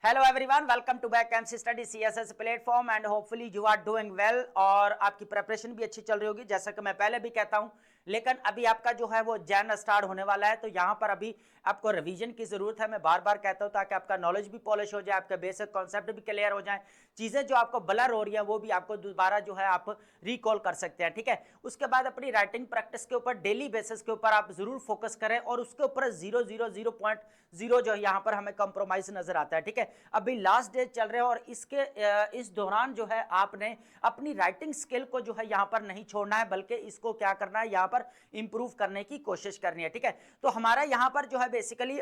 Hello everyone, welcome to back MC study CSS platform and hopefully you are doing well और आपकी preparation भी अच्छी चल रही होगी, जैसा कि मैं पहले भी कहता हूं। लेकिन अभी आपका जो है वो जैन स्टार्ट होने वाला है, तो यहाँ पर अभी आपको रिवीजन की जरूरत है। मैं बार बार कहता हूं ताकि आपका नॉलेज भी पॉलिश हो जाए, आपके बेसिक कॉन्सेप्ट भी क्लियर हो जाए, चीजें जो आपको ब्लर हो रही है वो भी आपको दोबारा जो है आप रिकॉल कर सकते हैं। ठीक है, उसके बाद अपनी राइटिंग प्रैक्टिस के ऊपर डेली बेसिस के ऊपर आप जरूर फोकस करें और उसके ऊपर 0.0 जो यहाँ पर हमें कंप्रोमाइज नजर आता है। ठीक है, अभी लास्ट डे चल रहे हैं और इस दौरान जो है आपने अपनी राइटिंग स्किल को जो है यहाँ पर नहीं छोड़ना है, बल्कि इसको क्या करना है, यहाँ पर इंप्रूव करने की कोशिश करनी है। ठीक है, तो हमारा यहाँ पर जो है बेसिकली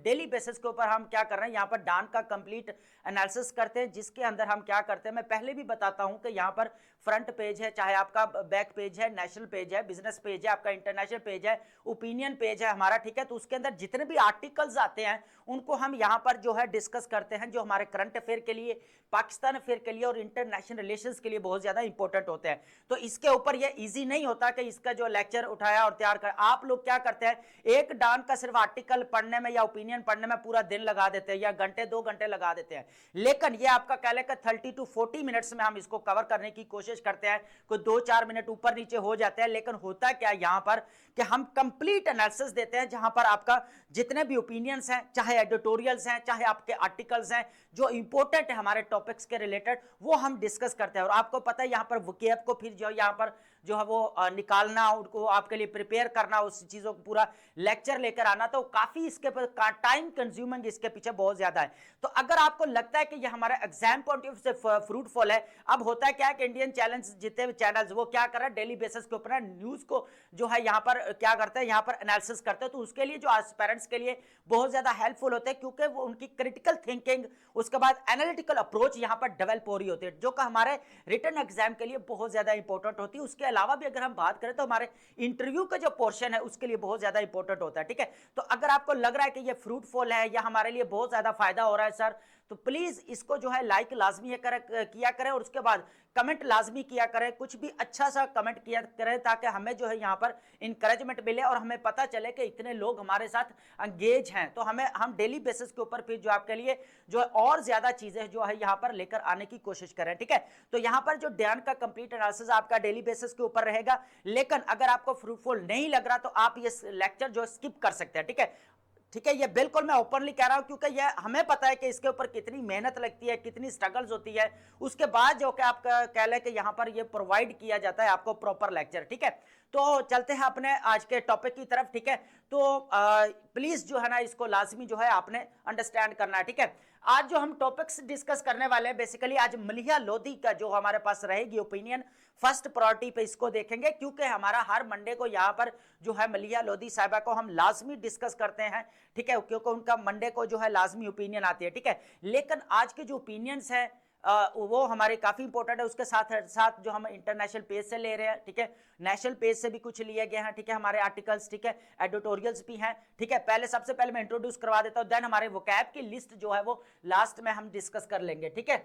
डेली बेसिस के ऊपर हम क्या कर रहे हैं, यहाँ पर डान का कंप्लीट एनालिसिस करते हैं, जिसके अंदर हम क्या करते हैं, मैं पहले भी बताता हूं कि यहाँ पर फ्रंट पेज है, चाहे आपका बैक पेज है, नेशनल पेज है, बिजनेस पेज है, आपका इंटरनेशनल पेज है, ओपिनियन पेज है हमारा। ठीक है, तो उसके अंदर जितने भी आर्टिकल्स आते हैं उनको हम यहाँ पर जो है डिस्कस करते हैं, जो हमारे करंट अफेयर के लिए, पाकिस्तान अफेयर के लिए और इंटरनेशनल रिलेशंस के लिए बहुत ज्यादा इंपॉर्टेंट होते हैं। तो इसके ऊपर यह इजी नहीं होता कि इसका जो लेक्चर उठाया और तैयार कर, आप लोग क्या करते हैं, एक डान का सिर्फ आर्टिकल पढ़ने में या ओपिनियन पढ़ने में पूरा दिन लगा देते हैं या घंटे 2 घंटे लगा देते हैं। लेकिन ये आपका कह लेकर 30 to 40 मिनट्स में हम इसको कवर करने की कोशिश करते हैं। कोई 2-4 मिनट ऊपर नीचे हो जाते हैं, लेकिन होता क्या यहां पर कि हम कंप्लीट एनालिसिस देते हैं, जहां पर आपका जितने भी ओपिनियंस हैं, चाहे एडिटोरियल्स हैं, चाहे आपके आर्टिकल्स हैं जो इंपॉर्टेंट है हमारे टॉपिक्स के रिलेटेड, वो हम डिस्कस करते हैं। और आपको पता है यहां पर वोकैब को फिर जो यहां पर जो है वो निकालना, उनको आपके लिए प्रिपेयर करना, उस चीजों को पूरा लेक्चर लेकर आना, तो काफी इसके टाइम कंज्यूमिंग इसके पीछे बहुत ज्यादा है। तो अगर आपको लगता है कि ये हमारा एग्जाम पॉइंट ऑफ व्यू से फ्रूटफुल है, अब होता है क्या कि इंडियन चैलेंज जितने भी चैनल्स वो क्या कर रहे हैं, डेली बेसिस के ऊपर न्यूज को जो है यहाँ पर क्या करते हैं, यहाँ पर एनालिसिस करते हैं। तो उसके लिए जो एस्पिरेंट्स के लिए बहुत ज्यादा हेल्पफुल होते हैं, क्योंकि वो उनकी क्रिटिकल थिंकिंग, उसके बाद एनालिटिकल अप्रोच यहाँ पर डेवलप हो रही होती है, जो कि हमारे रिटन एग्जाम के लिए बहुत ज्यादा इंपॉर्टेंट होती है। उसके अलावा भी अगर हम बात करें तो हमारे इंटरव्यू का जो पोर्शन है उसके लिए बहुत ज्यादा इंपॉर्टेंट होता है। ठीक है, तो अगर आपको लग रहा है कि ये फ्रूटफुल है या हमारे लिए बहुत ज्यादा फायदा हो रहा है सर, तो प्लीज इसको जो है लाइक लाजमी किया करें और उसके बाद कमेंट लाजमी किया करें, कुछ भी अच्छा सा कमेंट किया करें, ताकि हमें जो है यहाँ पर इंकरेजमेंट मिले और हमें पता चले कि इतने लोग हमारे साथ एंगेज हैं। तो हम डेली बेसिस के ऊपर फिर जो आपके लिए जो है और ज्यादा चीजें जो है यहाँ पर लेकर आने की कोशिश करें। ठीक है, तो यहाँ पर जो ध्यान का कंप्लीट एनालिसिस आपका डेली बेसिस के ऊपर रहेगा, लेकिन अगर आपको फ्रूटफुल नहीं लग रहा तो आप ये लेक्चर जो स्किप कर सकते हैं। ठीक है, ठीक है, ये बिल्कुल मैं ओपनली कह रहा हूं, क्योंकि ये हमें पता है कि इसके ऊपर कितनी मेहनत लगती है, कितनी स्ट्रगल्स होती है, उसके बाद जो कि आप कह लें कि यहां पर ये प्रोवाइड किया जाता है आपको प्रॉपर लेक्चर। ठीक है, तो चलते हैं अपने आज के टॉपिक की तरफ। ठीक है, तो प्लीज जो है ना इसको लाजमी जो है आपने अंडरस्टैंड करना है। ठीक है, आज जो हम टॉपिक्स डिस्कस करने वाले हैं, बेसिकली आज मलिहा लोधी का जो हमारे पास रहेगी ओपिनियन, फर्स्ट प्रायोरिटी पे इसको देखेंगे, क्योंकि हमारा हर मंडे को यहाँ पर जो है मलिहा लोधी साहिबा को हम लाजमी डिस्कस करते हैं। ठीक है, क्योंकि उनका मंडे को जो है लाजमी ओपिनियन आती है। ठीक है, लेकिन आज के जो ओपिनियंस है वो हमारे काफी इंपॉर्टेंट है। उसके साथ साथ जो हम इंटरनेशनल पेज से ले रहे हैं, ठीक है, नेशनल पेज से भी कुछ लिए गए हैं। ठीक है, हमारे आर्टिकल्स, ठीक है, एडिटोरियल्स भी हैं। ठीक है, सबसे पहले मैं इंट्रोड्यूस करवा देता हूं, देन हमारे वोकैब की लिस्ट जो है वो लास्ट में हम डिस्कस कर लेंगे। ठीक है,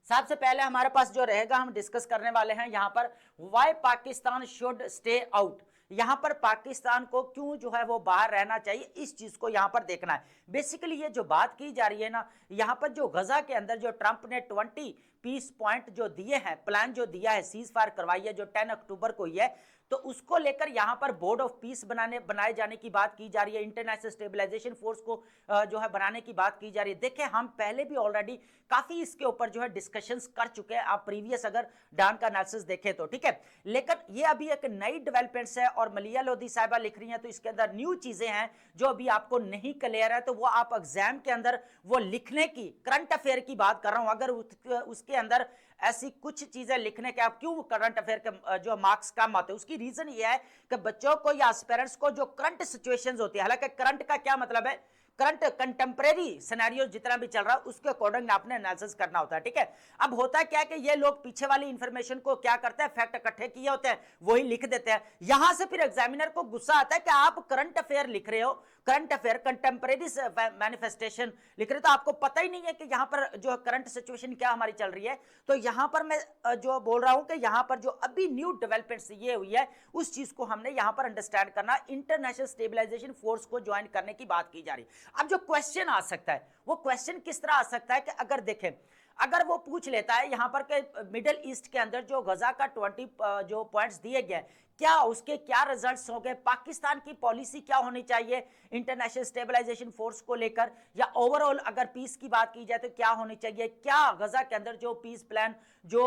सबसे पहले हमारे पास जो रहेगा, हम डिस्कस करने वाले हैं यहां पर why Pakistan should stay out. यहां पर पाकिस्तान को क्यों जो है वो बाहर रहना चाहिए, इस चीज को यहां पर देखना है। बेसिकली ये जो बात की जा रही है ना, यहां पर जो गजा के अंदर जो ट्रंप ने 20 पीस पॉइंट जो दिए हैं, प्लान जो दिया है, सीज फायर करवाई है जो 10 अक्टूबर को ही है, तो उसको लेकर यहां पर बोर्ड ऑफ पीस बनाए जाने की बात की जा रही है, इंटरनेशनल स्टेबलाइजेशन फोर्स को जो है बनाने की बात की जा रही है। देखिए, हम पहले भी ऑलरेडी काफी इसके ऊपर जो है डिस्कशंस कर चुके हैं, आप प्रीवियस अगर डान का एनालिसिस देखें तो। ठीक है, लेकिन ये अभी एक नई डेवलपमेंट्स है और मलिहा लोधी साहिबा लिख रही हैं, तो इसके अंदर न्यू चीजें हैं जो अभी आपको नहीं क्लियर है, तो वो आप एग्जाम के अंदर वो लिखने की, करंट अफेयर की बात कर रहा हूं, अगर उसके अंदर ऐसी कुछ चीजें लिखने के, आप क्यों करंट अफेयर के जो मार्क्स कम आते हैं, उसकी रीजन ये है कि बच्चों को या एस्पिरेंट्स को जो करंट सिचुएशंस होती है, हालांकि करंट का क्या मतलब है, करंट कंटेम्परेरी सिनेरियो जितना भी चल रहा है उसके अकॉर्डिंग आपने एनालिसिस करना होता है, ठीक है। अब होता क्या है कि ये लोग पीछे वाली इंफॉर्मेशन को क्या करते हैं, फैक्ट इकट्ठे किए होते हैं वही लिख देते हैं। यहां से फिर एग्जामिनर को गुस्सा आता है कि आप करंट अफेयर लिख रहे हो, करंट अफेयर कंटेम्परेरी मैनिफेस्टेशन लिख रहे हो, तो आपको पता ही नहीं है कि यहां पर जो करंट सिचुएशन क्या हमारी चल रही है। तो यहां पर मैं जो बोल रहा हूं कि यहां पर जो अभी न्यू डेवलपमेंट्स ये हुई है उस चीज को हमने यहां पर अंडरस्टैंड करना, इंटरनेशनल स्टेबलाइजेशन फोर्स को ज्वाइन करने की बात की जा रही है। अब जो क्वेश्चन आ सकता है वो क्वेश्चन किस तरह आ सकता है कि अगर देखें, अगर वो पूछ लेता है यहां पर के मिडिल ईस्ट के अंदर जो गजा का 20 जो पॉइंट्स दिए गए, क्या उसके क्या रिजल्ट्स होंगे, पाकिस्तान की पॉलिसी क्या होनी चाहिए इंटरनेशनल स्टेबलाइजेशन फोर्स को लेकर, या ओवरऑल अगर पीस की बात की जाए तो क्या होनी चाहिए, क्या गजा के अंदर जो पीस प्लान जो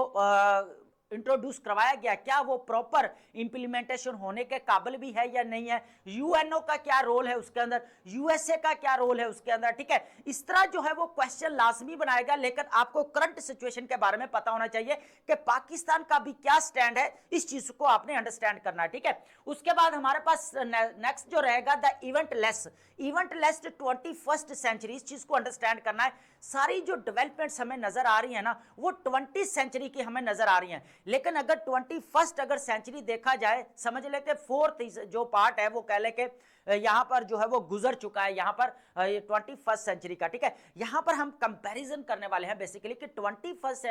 इंट्रोड्यूस करवाया गया क्या वो प्रॉपर इंप्लीमेंटेशन होने के काबिल भी है या नहीं है, यूएनओ का क्या रोल है उसके अंदर, यूएसए का क्या रोल है उसके अंदर, ठीक है। इस तरह जो है वो क्वेश्चन लाजमी बनाएगा, लेकिन आपको करंट सिचुएशन के बारे में पता होना चाहिए कि पाकिस्तान का भी क्या स्टैंड है, इस चीज को आपने अंडरस्टैंड करना है, ठीक है। उसके बाद हमारे पास नेक्स्ट जो रहेगा द इवेंटलेस 21st सेंचुरी, इस चीज को अंडरस्टैंड करना है। सारी जो डेवलपमेंट्स हमें नजर आ रही है ना वो 20th सेंचुरी की हमें नजर आ रही है, लेकिन अगर 21st अगर सेंचुरी देखा जाए, समझ ले कि 4th जो पार्ट है वो कह ले कि यहां पर जो है वो गुजर चुका है यहां पर 21st सेंचुरी का, ठीक है। यहां पर हम कंपैरिजन करने वाले हैं बेसिकली कि 21st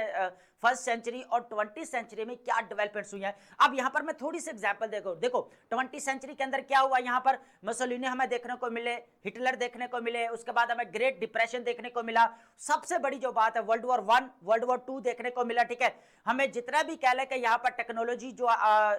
सेंचुरी और 20th सेंचुरी में क्या डेवलपमेंट्स हुई हैं। अब यहां पर मैं थोड़ी सी एग्जांपल देखो 20th सेंचुरी के अंदर क्या हुआ, यहां पर मुसोलिनी हमें देखने को मिले, हिटलर देखने को मिले, उसके बाद हमें ग्रेट डिप्रेशन देखने को मिला, सबसे बड़ी जो बात है वर्ल्ड वॉर 1 वर्ल्ड वॉर 2 देखने को मिला, ठीक है। हमें जितना भी कह ले कि यहाँ पर टेक्नोलॉजी जो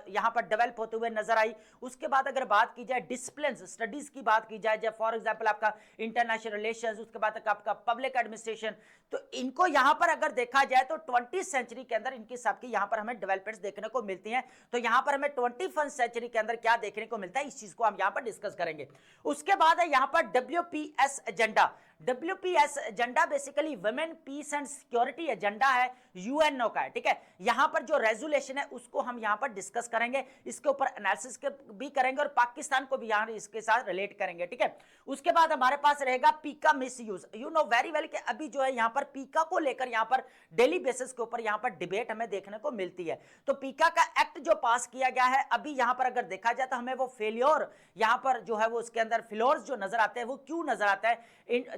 यहाँ पर डेवलप होते हुए नजर आई। उसके बाद अगर बात की जाए डिसिप्लिन स्टडीज की बात की जाए, जब फॉर एग्जांपल आपका इंटरनेशनल रिलेशंस, उसके बाद आपका पब्लिक एडमिनिस्ट्रेशन, तो इनको यहाँ पर अगर देखा जाए तो 20th सेंचुरी के अंदर इनकी सबकी यहाँ पर हमें डेवलपमेंट्स देखने को मिलती हैं। तो यहाँ पर हमें 21st सेंचुरी के अंदर क्या देखने को मिलता है इस चीज को हम यहाँ पर डिस्कस करेंगे। उसके बाद है यहाँ पर WPS agenda. WPS agenda basically women peace and security agenda है, यूएनओ का है, ठीक है। यहां पर जो रेजोल्यूशन है उसको हम यहां पर डिस्कस करेंगे, इसके ऊपर एनालिसिस भी करेंगे और पाकिस्तान को भी यहां इसके साथ रिलेट करेंगे, ठीक है। उसके बाद हमारे पास रहेगा पीका misuse. You know very well कि अभी जो है यहां पर पीका को लेकर यहां पर डेली बेसिस के ऊपर यहां पर डिबेट हमें देखने को मिलती है। तो पीका का एक्ट जो पास किया गया है अभी यहां पर अगर देखा जाए तो हमें वो फेलियर यहां पर जो है वो उसके अंदर फ्लोर्स जो नजर आते हैं वो क्यों नजर आता है,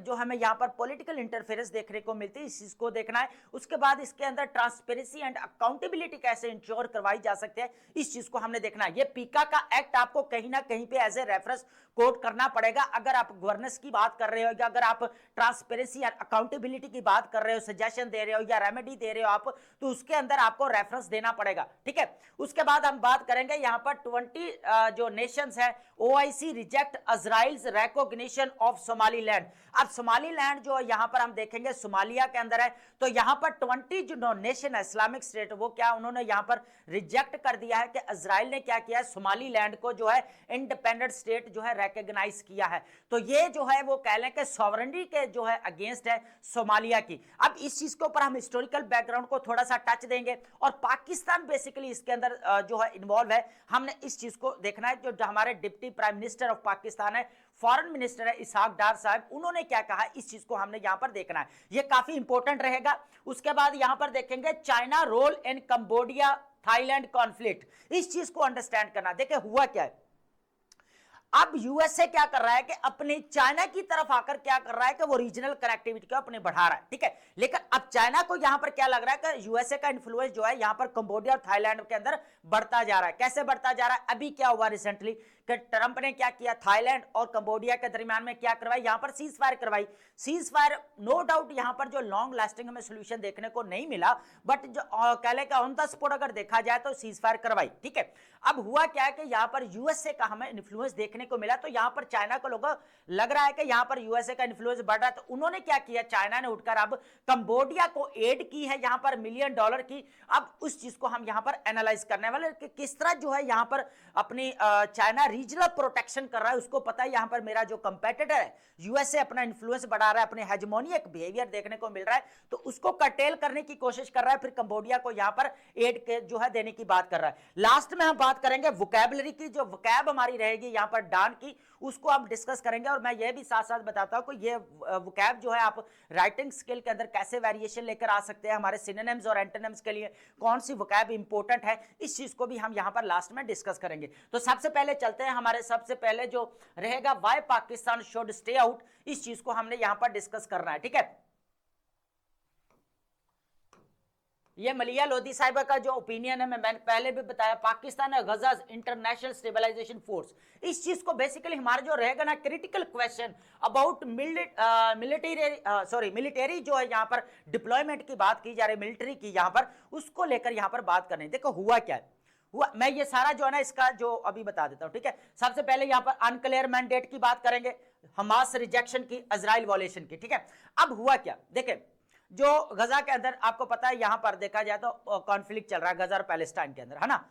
जो हमें यहाँ पर पॉलिटिकल इंटरफेरेंस देखने को मिलती है, इस चीज को देखना है। उसके बाद इसके अंदर ट्रांसपेरेंसी एंड अकाउंटेबिलिटी कैसे इंश्योर करवाई जा सकती है इस चीज को हमने देखना है। ये पीका का एक्ट आपको कहीं ना कहीं पे एज ए रेफरेंस कोट करना पड़ेगा अगर आप गवर्नेंस की बात कर रहे हो, या अगर आप ट्रांसपेरेंसी एंड अकाउंटेबिलिटी की बात कर रहे हो, सजेशन दे रहे हो या रेमेडी दे रहे हो आप, तो उसके अंदर आपको रेफरेंस देना पड़ेगा, ठीक है। उसके बाद हम बात करेंगे यहाँ पर 20 जो नेशंस है OIC reject Israel's recognition of Somaliland. अब सोमालीलैंड जो यहाँ पर हम देखेंगे सोमालिया के अंदर है, तो यहाँ पर 20 जो नेशन है इस्लामिक स्टेट वो क्या उन्होंने यहाँ पर रिजेक्ट कर दिया है कि इजराइल ने क्या किया है सोमालीलैंड को जो है इंडिपेंडेंट स्टेट जो है रिकॉग्नाइज किया है। तो ये जो है वो कह लें कि सॉवरेनिटी के जो है अगेंस्ट है सोमालिया की। अब इस चीज के ऊपर हम हिस्टोरिकल बैकग्राउंड को थोड़ा सा टच देंगे और पाकिस्तान बेसिकली इसके अंदर जो है इन्वॉल्व है, हमने इस चीज को देखना है। जो हमारे deputy prime minister of Pakistan है, फॉरेन मिनिस्टर है इसहाक डार साहब, उन्होंने क्या कहा इस चीज को हमने यहां पर देखना है, ये काफी इंपॉर्टेंट रहेगा। उसके बाद यहां पर देखेंगे China role in Cambodia Thailand conflict, इस चीज को अंडरस्टैंड करना। देखिए हुआ क्या है, अब यूएसए क्या कर रहा है कि अपने चाइना की तरफ आकर क्या कर रहा है कि वो रीजनल कनेक्टिविटी को अपने बढ़ा रहा है, ठीक है। लेकिन अब चाइना को यहां पर क्या लग रहा है कि यूएसए का इन्फ्लुएंस जो है यहां पर कंबोडिया और थाईलैंड के अंदर बढ़ता जा रहा है। कैसे बढ़ता जा रहा है, अभी क्या हुआ रिसेंटली कि ट्रंप ने क्या किया, थाईलैंड और कंबोडिया के दरमियान में क्या करवाई, यहां पर सीज फायर करवाई। सीज फायर नो डाउट यहां पर जो लॉन्ग लास्टिंग हमें सोल्यूशन देखने को नहीं मिला, बट जो कह ले ऑन द स्पॉट अगर देखा जाए तो सीज फायर करवाई, ठीक है। अब हुआ क्या है कि यहां पर यूएसए का हमें इन्फ्लुएंस देखने को मिला, तो यहां पर चाइना को लोगों लग रहा है कि यहां पर यूएसए का इन्फ्लुएंस बढ़ रहा है, तो उन्होंने क्या किया, चाइना ने उठकर अब कंबोडिया को एड की है यहां पर $1 मिलियन की। अब उस चीज को हम यहां पर एनालाइज करने ट्रैवलर के किस तरह जो है यहाँ पर अपनी चाइना रीजनल प्रोटेक्शन कर रहा है, उसको पता है यहाँ पर मेरा जो कंपेटिटर है यूएसए अपना इन्फ्लुएंस बढ़ा रहा है, अपने हेजेमोनिक बिहेवियर देखने को मिल रहा है, तो उसको कर्टेल करने की कोशिश कर रहा है, फिर कंबोडिया को यहाँ पर एड के जो है देने की बात कर रहा है। लास्ट में हम बात करेंगे वोकैबुलरी की, जो वोकैब हमारी रहेगी यहाँ पर डान की, उसको हम डिस्कस करेंगे। और मैं ये भी साथ साथ बताता हूं कि ये वोकैब जो है आप राइटिंग स्किल के अंदर कैसे वेरिएशन लेकर आ सकते हैं, हमारे सिनोनिम्स और एंटोनिम्स के लिए कौन सी वोकैब इंपॉर्टेंट है, इस चीज को भी हम यहां पर लास्ट में डिस्कस करेंगे। तो सबसे पहले चलते हैं, हमारे सबसे पहले जो रहेगा why Pakistan should stay out, इस चीज को हमने यहां पर डिस्कस करना है, ठीक है। ये मलिया लोधी साहिबा का जो ओपिनियन है, मैंने पहले भी बताया, पाकिस्तान है गजा इंटरनेशनल स्टेबलाइजेशन फोर्स, इस चीज को बेसिकली हमारा जो रहेगा ना क्रिटिकल क्वेश्चन अबाउट मिलिट्री जो है यहाँ पर डिप्लॉयमेंट की बात की जा रही है, मिलिट्री की यहाँ पर, उसको लेकर यहाँ पर बात करनी है। देखो हुआ क्या है, हुआ मैं ये सारा जो है ना इसका जो अभी बता देता हूं, ठीक है। सबसे पहले यहाँ पर अनक्लियर मैंडेट की बात करेंगे, हमास रिजेक्शन की, इजराइल वॉलेशन की, ठीक है। अब हुआ क्या, देखें जो गजा के अंदर आपको पता है यहां पर देखा जाए तो कॉन्फ्लिक्ट चल रहा है गजा और पैलेस्टाइन के अंदर, है ना,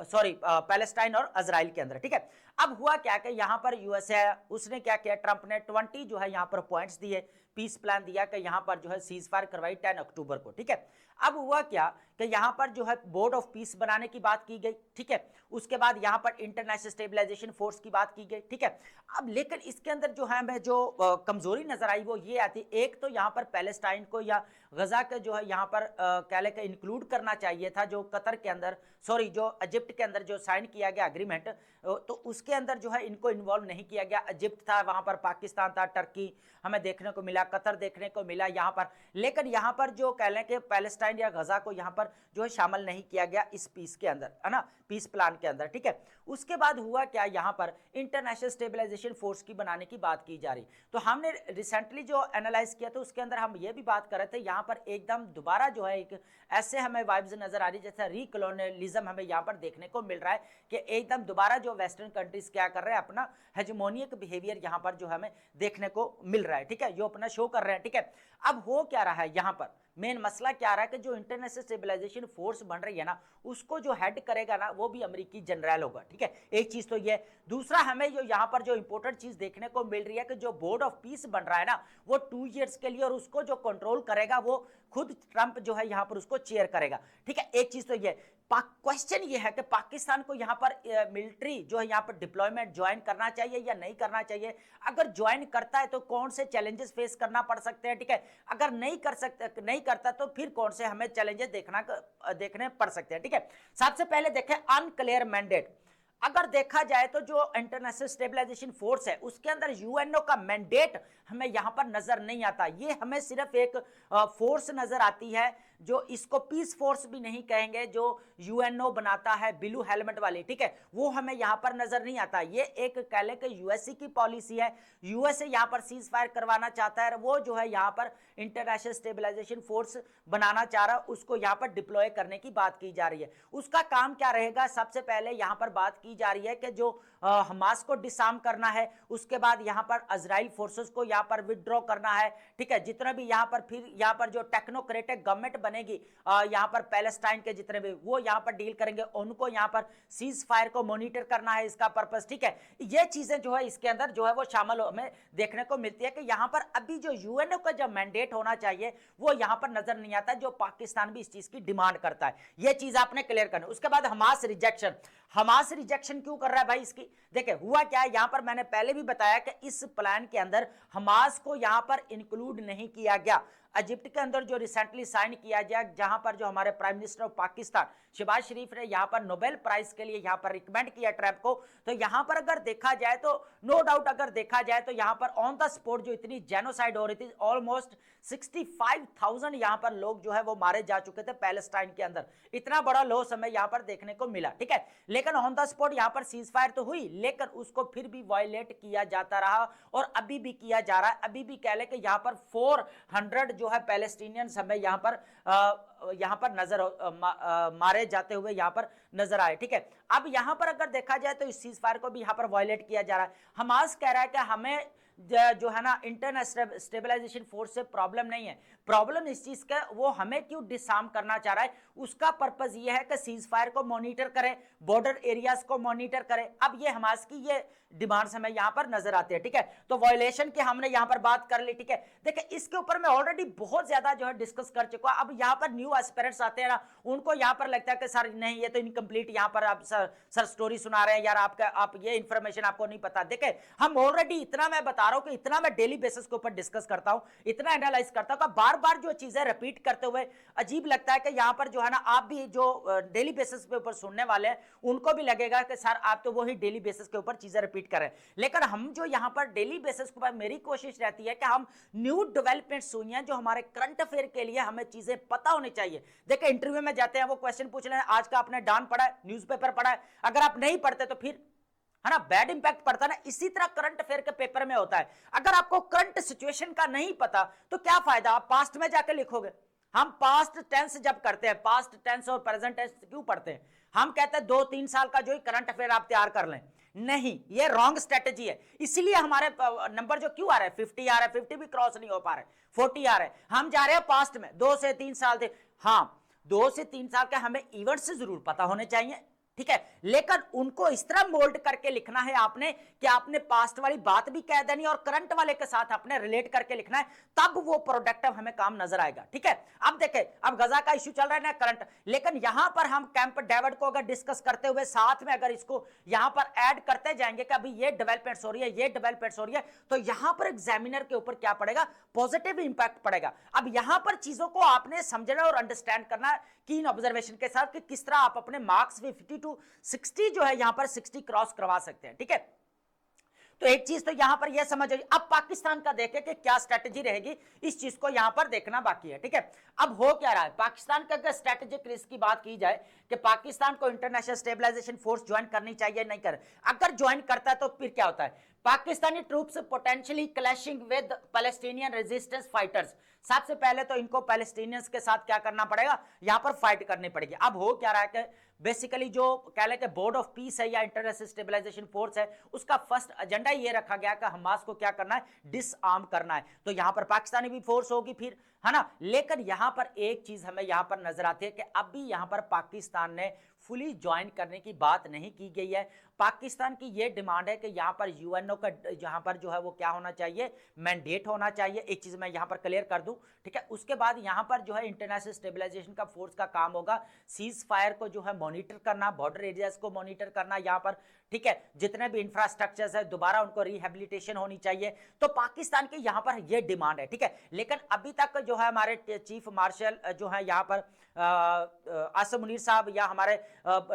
सॉरी पैलेस्टाइन और इजराइल के अंदर, ठीक है। अब हुआ क्या कि यहां पर यूएसए उसने क्या किया, ट्रंप ने 20 जो है यहां पर पॉइंट्स दिए, पीस प्लान दिया कि यहां पर जो है सीज फायर करवाई 10 अक्टूबर को, ठीक है। अब हुआ क्या कि यहां पर जो है बोर्ड ऑफ पीस बनाने की बात की गई, ठीक है। उसके बाद यहां पर इंटरनेशनल स्टेबलाइजेशन फोर्स की बात की गई, ठीक है। अब लेकिन इसके अंदर जो है हमें जो कमजोरी नजर आई वो ये आती, एक तो यहां पर पैलेस्टाइन को या गजा के जो है यहां पर कह ले इंक्लूड करना चाहिए था, जो कतर के अंदर, सॉरी जो इजिप्ट के अंदर जो साइन किया गया एग्रीमेंट, तो उसके अंदर जो है इनको इन्वॉल्व नहीं किया गया। इजिप्ट था, वहां पर पाकिस्तान था, टर्की हमें देखने को मिला, कतर देखने को मिला यहाँ पर, लेकिन यहाँ पर जो कह लें कि पैलेस्टाइन या गजा को यहाँ पर जो है शामिल नहीं किया गया इस पीस के अंदर, है ना, पीस प्लान के अंदर, ठीक है। उसके बाद हुआ क्या, यहाँ पर इंटरनेशनल स्टेबलाइजेशन फोर्स की बनाने की बात की जा रही, तो हमने रिसेंटली जो एनालाइज किया था उसके अंदर हम ये भी बात कर रहे थे, यहाँ पर एकदम दोबारा जो है एक ऐसे हमें वाइब्स नजर आ रही जैसे रीकोलोनियलिज्म हमें यहाँ पर देखने को मिल रहा है कि एकदम दोबारा जो वेस्टर्न कंट्रीज क्या कर रहे हैं, अपना हेजेमोनिक बिहेवियर यहाँ पर जो हमें देखने को मिल रहा है, ठीक है, जो अपना शो कर रहे हैं, ठीक है। अब हो क्या रहा है यहाँ पर, मेन मसला क्या रहा है कि जो इंटरनेशनल स्टेबलाइजेशन फोर्स बन रही है ना, उसको जो हेड करेगा ना वो भी अमेरिकी जनरल होगा, ठीक है। एक चीज तो ये, दूसरा हमें जो यहाँ पर जो इंपॉर्टेंट चीज देखने को मिल रही है कि जो बोर्ड ऑफ पीस बन रहा है ना वो 2 ईयर्स के लिए, और उसको जो कंट्रोल करेगा वो खुद ट्रंप जो है यहाँ पर उसको चेयर करेगा, ठीक है। एक चीज तो ये क्वेश्चन ये है कि पाकिस्तान को यहाँ पर मिलिट्री जो है यहाँ पर डिप्लॉयमेंट ज्वाइन करना चाहिए या नहीं करना चाहिए, अगर ज्वाइन करता है तो कौन से चैलेंजेस फेस करना पड़ सकते हैं, ठीक है। अगर नहीं करता तो फिर कौन से हमें चैलेंजेस देखने पड़ सकते हैं, ठीक है। सबसे पहले देखें अनक्लियर मैंडेट, अगर देखा जाए तो जो इंटरनेशनल स्टेबलाइजेशन फोर्स है उसके अंदर यूएनओ का मैंडेट हमें यहां पर नजर नहीं आता, ये हमें सिर्फ एक फोर्स नजर आती है, जो इसको पीस फोर्स भी नहीं कहेंगे, जो यूएनओ बनाता है ब्लू हेलमेट वाली, ठीक है, वो हमें यहां पर नजर नहीं आता। ये एक कह ले कि यूएसए की पॉलिसी है, यूएसए यहां पर सीज फायर करवाना चाहता है, वो जो है यहां पर इंटरनेशनल स्टेबलाइजेशन फोर्स बनाना चाह रहा है, उसको यहां पर डिप्लॉय करने की बात की जा रही है। उसका काम क्या रहेगा, सबसे पहले यहां पर बात की जा रही है कि जो हमास को डिसआर्म करना है, उसके बाद यहां पर इजराइल फोर्सेस को यहां पर विथड्रॉ करना है, ठीक है। जितने भी यहां पर फिर यहां पर जो टेक्नोक्रेटिक गवर्नमेंट बनेगी यहां पर पैलेस्टाइन के जितने भी वो यहां पर डील करेंगे, उनको यहां पर सीज फायर को मॉनिटर करना है, इसका पर्पस, ठीक है। ये चीजें जो है इसके अंदर जो है वो शामिल हमें देखने को मिलती है कि यहां पर अभी जो यूएनओ का जो मैंडेट होना चाहिए वो यहां पर नजर नहीं आता, जो पाकिस्तान भी इस चीज की डिमांड करता है, ये चीज आपने क्लियर करना। उसके बाद हमास रिजेक्शन क्यों कर रहा है भाई इसकी, देखिए हुआ क्या है, यहां पर मैंने पहले भी बताया कि इस प्लान के अंदर हमास को यहां पर इंक्लूड नहीं किया गया। इजिप्ट के अंदर जो रिसेंटली साइन किया गया, जहां पर जो हमारे prime minister of Pakistan Shehbaz Sharif ने यहां पर नोबेल प्राइज के लिए यहां पर रिकमेंड किया ट्रंप को, तो यहां पर अगर देखा जाए तो नो डाउट अगर देखा जाए तो यहां पर ऑन द स्पॉट जो इतनी जेनोसाइड हो रही थी, ऑलमोस्ट 65,000 यहां पर लोग जो है वो मारे जा चुके थे पैलेस्टाइन के अंदर, इतना बड़ा लॉस हमें यहां पर देखने को मिला, ठीक है। लेकिन ऑन द स्पॉट यहां पर सीज फायर तो हुई, लेकिन उसको फिर भी वायलेट किया जाता रहा और अभी भी किया जा रहा है। अभी भी कह ले कि यहां पर 400 जो है पैलेस्टीनियंस हमें यहां पर नजर मारे जाते हुए यहां पर नजर आए। ठीक है, अब यहां पर अगर देखा जाए तो इस सीज फायर को भी यहां पर वायलेट किया जा रहा है। हमास कह रहा है कि हमें जो है ना इंटरनेशनल स्टेबलाइजेशन फोर्स से प्रॉब्लम नहीं है, प्रॉब्लम इस चीज का वो हमें क्यों डिसआर्म करना चाह रहा है, उसका पर्पस ये है कि सीज फायर को मॉनिटर करें, बॉर्डर एरियाज को मॉनिटर करें। अब ये हमास की ये डिमांड्स हमें यहां पर नजर आती है। ठीक है, तो वायलेशन की हमने यहां पर बात कर ली। ठीक है, देखिए इसके ऊपर मैं ऑलरेडी बहुत ज्यादा जो है डिस्कस कर चुका। अब यहां पर न्यू एस्पिरेंट्स आते हैं ना, उनको यहां पर लगता है कि सर नहीं ये तो इनकम्प्लीट यहां पर आप सर स्टोरी सुना रहे हैं यार, आप ये इंफॉर्मेशन आपको नहीं पता। देखे हम ऑलरेडी इतना मैं बता रहा हूं कि इतना मैं डेली बेसिस के ऊपर डिस्कस करता हूं, इतना एनालाइज करता हूं, बार बार जो चीजें रिपीट करते हुए अजीब लगता है कि यहां पर जो है ना आप भी जो डेली बेसिस पे ऊपर सुनने वाले हैं उनको भी लगेगा कि सर आप तो वही डेली बेसिस के ऊपर चीजें रिपीट करें। लेकिन हम जो यहां पर डेली बेसिस के ऊपर मेरी कोशिश रहती है कि हम न्यू डेवलपमेंट सुनिए जो हमारे करंट अफेयर के लिए हमें चीजें पता होनी चाहिए। देखिए इंटरव्यू में जाते हैं वो क्वेश्चन पूछ रहे हैं आज का आपने डॉन पढ़ा है, न्यूज़पेपर पढ़ा है, अगर आप नहीं पढ़ते तो फिर है ना बैड इंपैक्ट पड़ता है ना। इसी तरह करंट अफेयर के पेपर में होता है, अगर आपको करंट सिचुएशन का नहीं पता तो क्या फायदा, आप पास्ट में जाके लिखोगे। हम पास्ट टेंस जब करते हैं, पास्ट टेंस और प्रेजेंट टेंस क्यों पढ़ते हैं, हम कहते हैं 2-3 साल का जो करंट अफेयर आप तैयार कर लें, नहीं ये रॉन्ग स्ट्रेटेजी है। इसीलिए हमारे नंबर जो क्यों आ रहा है 50 आ रहा है, 50 भी क्रॉस नहीं हो पा रहे, 40 आ रहा है। हम जा रहे हैं पास्ट में 2 से 3 साल थे, हाँ 2 से 3 साल के हमें इवेंट्स जरूर पता होने चाहिए। ठीक है, लेकिन उनको इस तरह मोल्ड करके लिखना है आपने कि आपने पास्ट वाली बात भी कह देनी और करंट वाले के साथ आपने रिलेट करके लिखना है, तब वो प्रोडक्टिव हमें काम नजर आएगा। ठीक है, अब देखें अब गजा का इश्यू चल रहा है ना करंट, लेकिन यहां पर हम कैंप डेविड को अगर डिस्कस करते हुए साथ में अगर इसको यहां पर ऐड करते जाएंगे कि अभी ये डेवलपमेंट्स हो रही है, ये डेवलपमेंट्स हो रही है, तो यहां पर एग्जामिनर के ऊपर क्या पड़ेगा, पॉजिटिव इंपैक्ट पड़ेगा। अब यहां पर चीजों को आपने समझना और अंडरस्टैंड करना कीन ऑब्जर्वेशन के साथ कि किस तरह आप अपने मार्क्स 50 to 60 जो है यहां पर 60 क्रॉस करवा सकते हैं। ठीक है, तो एक चीज तो यहां पर यह समझ आई। अब पाकिस्तान का देखें कि क्या स्ट्रेटेजी रहेगी, इस चीज को यहां पर देखना बाकी है। ठीक है, अब हो क्या रहा है पाकिस्तान का, अगर स्ट्रेटेजिक रिस्क की बात की जाए कि पाकिस्तान को इंटरनेशनल स्टेबलाइजेशन फोर्स ज्वाइन करनी चाहिए नहीं कर, अगर ज्वाइन करता है तो फिर क्या होता है, Pakistani troops potentially clashing with Palestinian resistance fighters. सबसे पहले तो इनको पैलेस्टीनियंस के साथ क्या करना पड़ेगा, यहां पर फाइट करनी पड़ेगी। अब हो क्या रहा है कि बेसिकली जो कह लें कि बोर्ड ऑफ पीस है या इंटरनेशनल स्टेबलाइजेशन फोर्स है, उसका फर्स्ट एजेंडा ये रखा गया कि हमास को क्या करना है, डिसआर्म करना है। तो यहां पर पाकिस्तानी भी फोर्स होगी फिर, है ना। लेकिन यहां पर एक चीज हमें यहां पर नजर आती है कि अभी यहां पर पाकिस्तान ने फुली ज्वाइन करने की बात नहीं की गई है। पाकिस्तान की यह डिमांड है कि यहां पर यूएनओ का यहां पर जो है वो क्या होना चाहिए, मैंडेट होना चाहिए। एक चीज मैं यहां पर क्लियर कर दूं, ठीक है। उसके बाद यहां पर जो है इंटरनेशनल स्टेबलाइजेशन का फोर्स का काम होगा सीज फायर को जो है मॉनिटर करना, बॉर्डर एरियाज को मॉनिटर करना यहां पर, ठीक है। जितने भी इंफ्रास्ट्रक्चर्स है दोबारा उनको रिहेबिलिटेशन होनी चाहिए। तो पाकिस्तान की यहां पर यह डिमांड है, ठीक है। लेकिन अभी तक जो है हमारे चीफ मार्शल जो है यहां पर आसिम मुनीर साहब या हमारे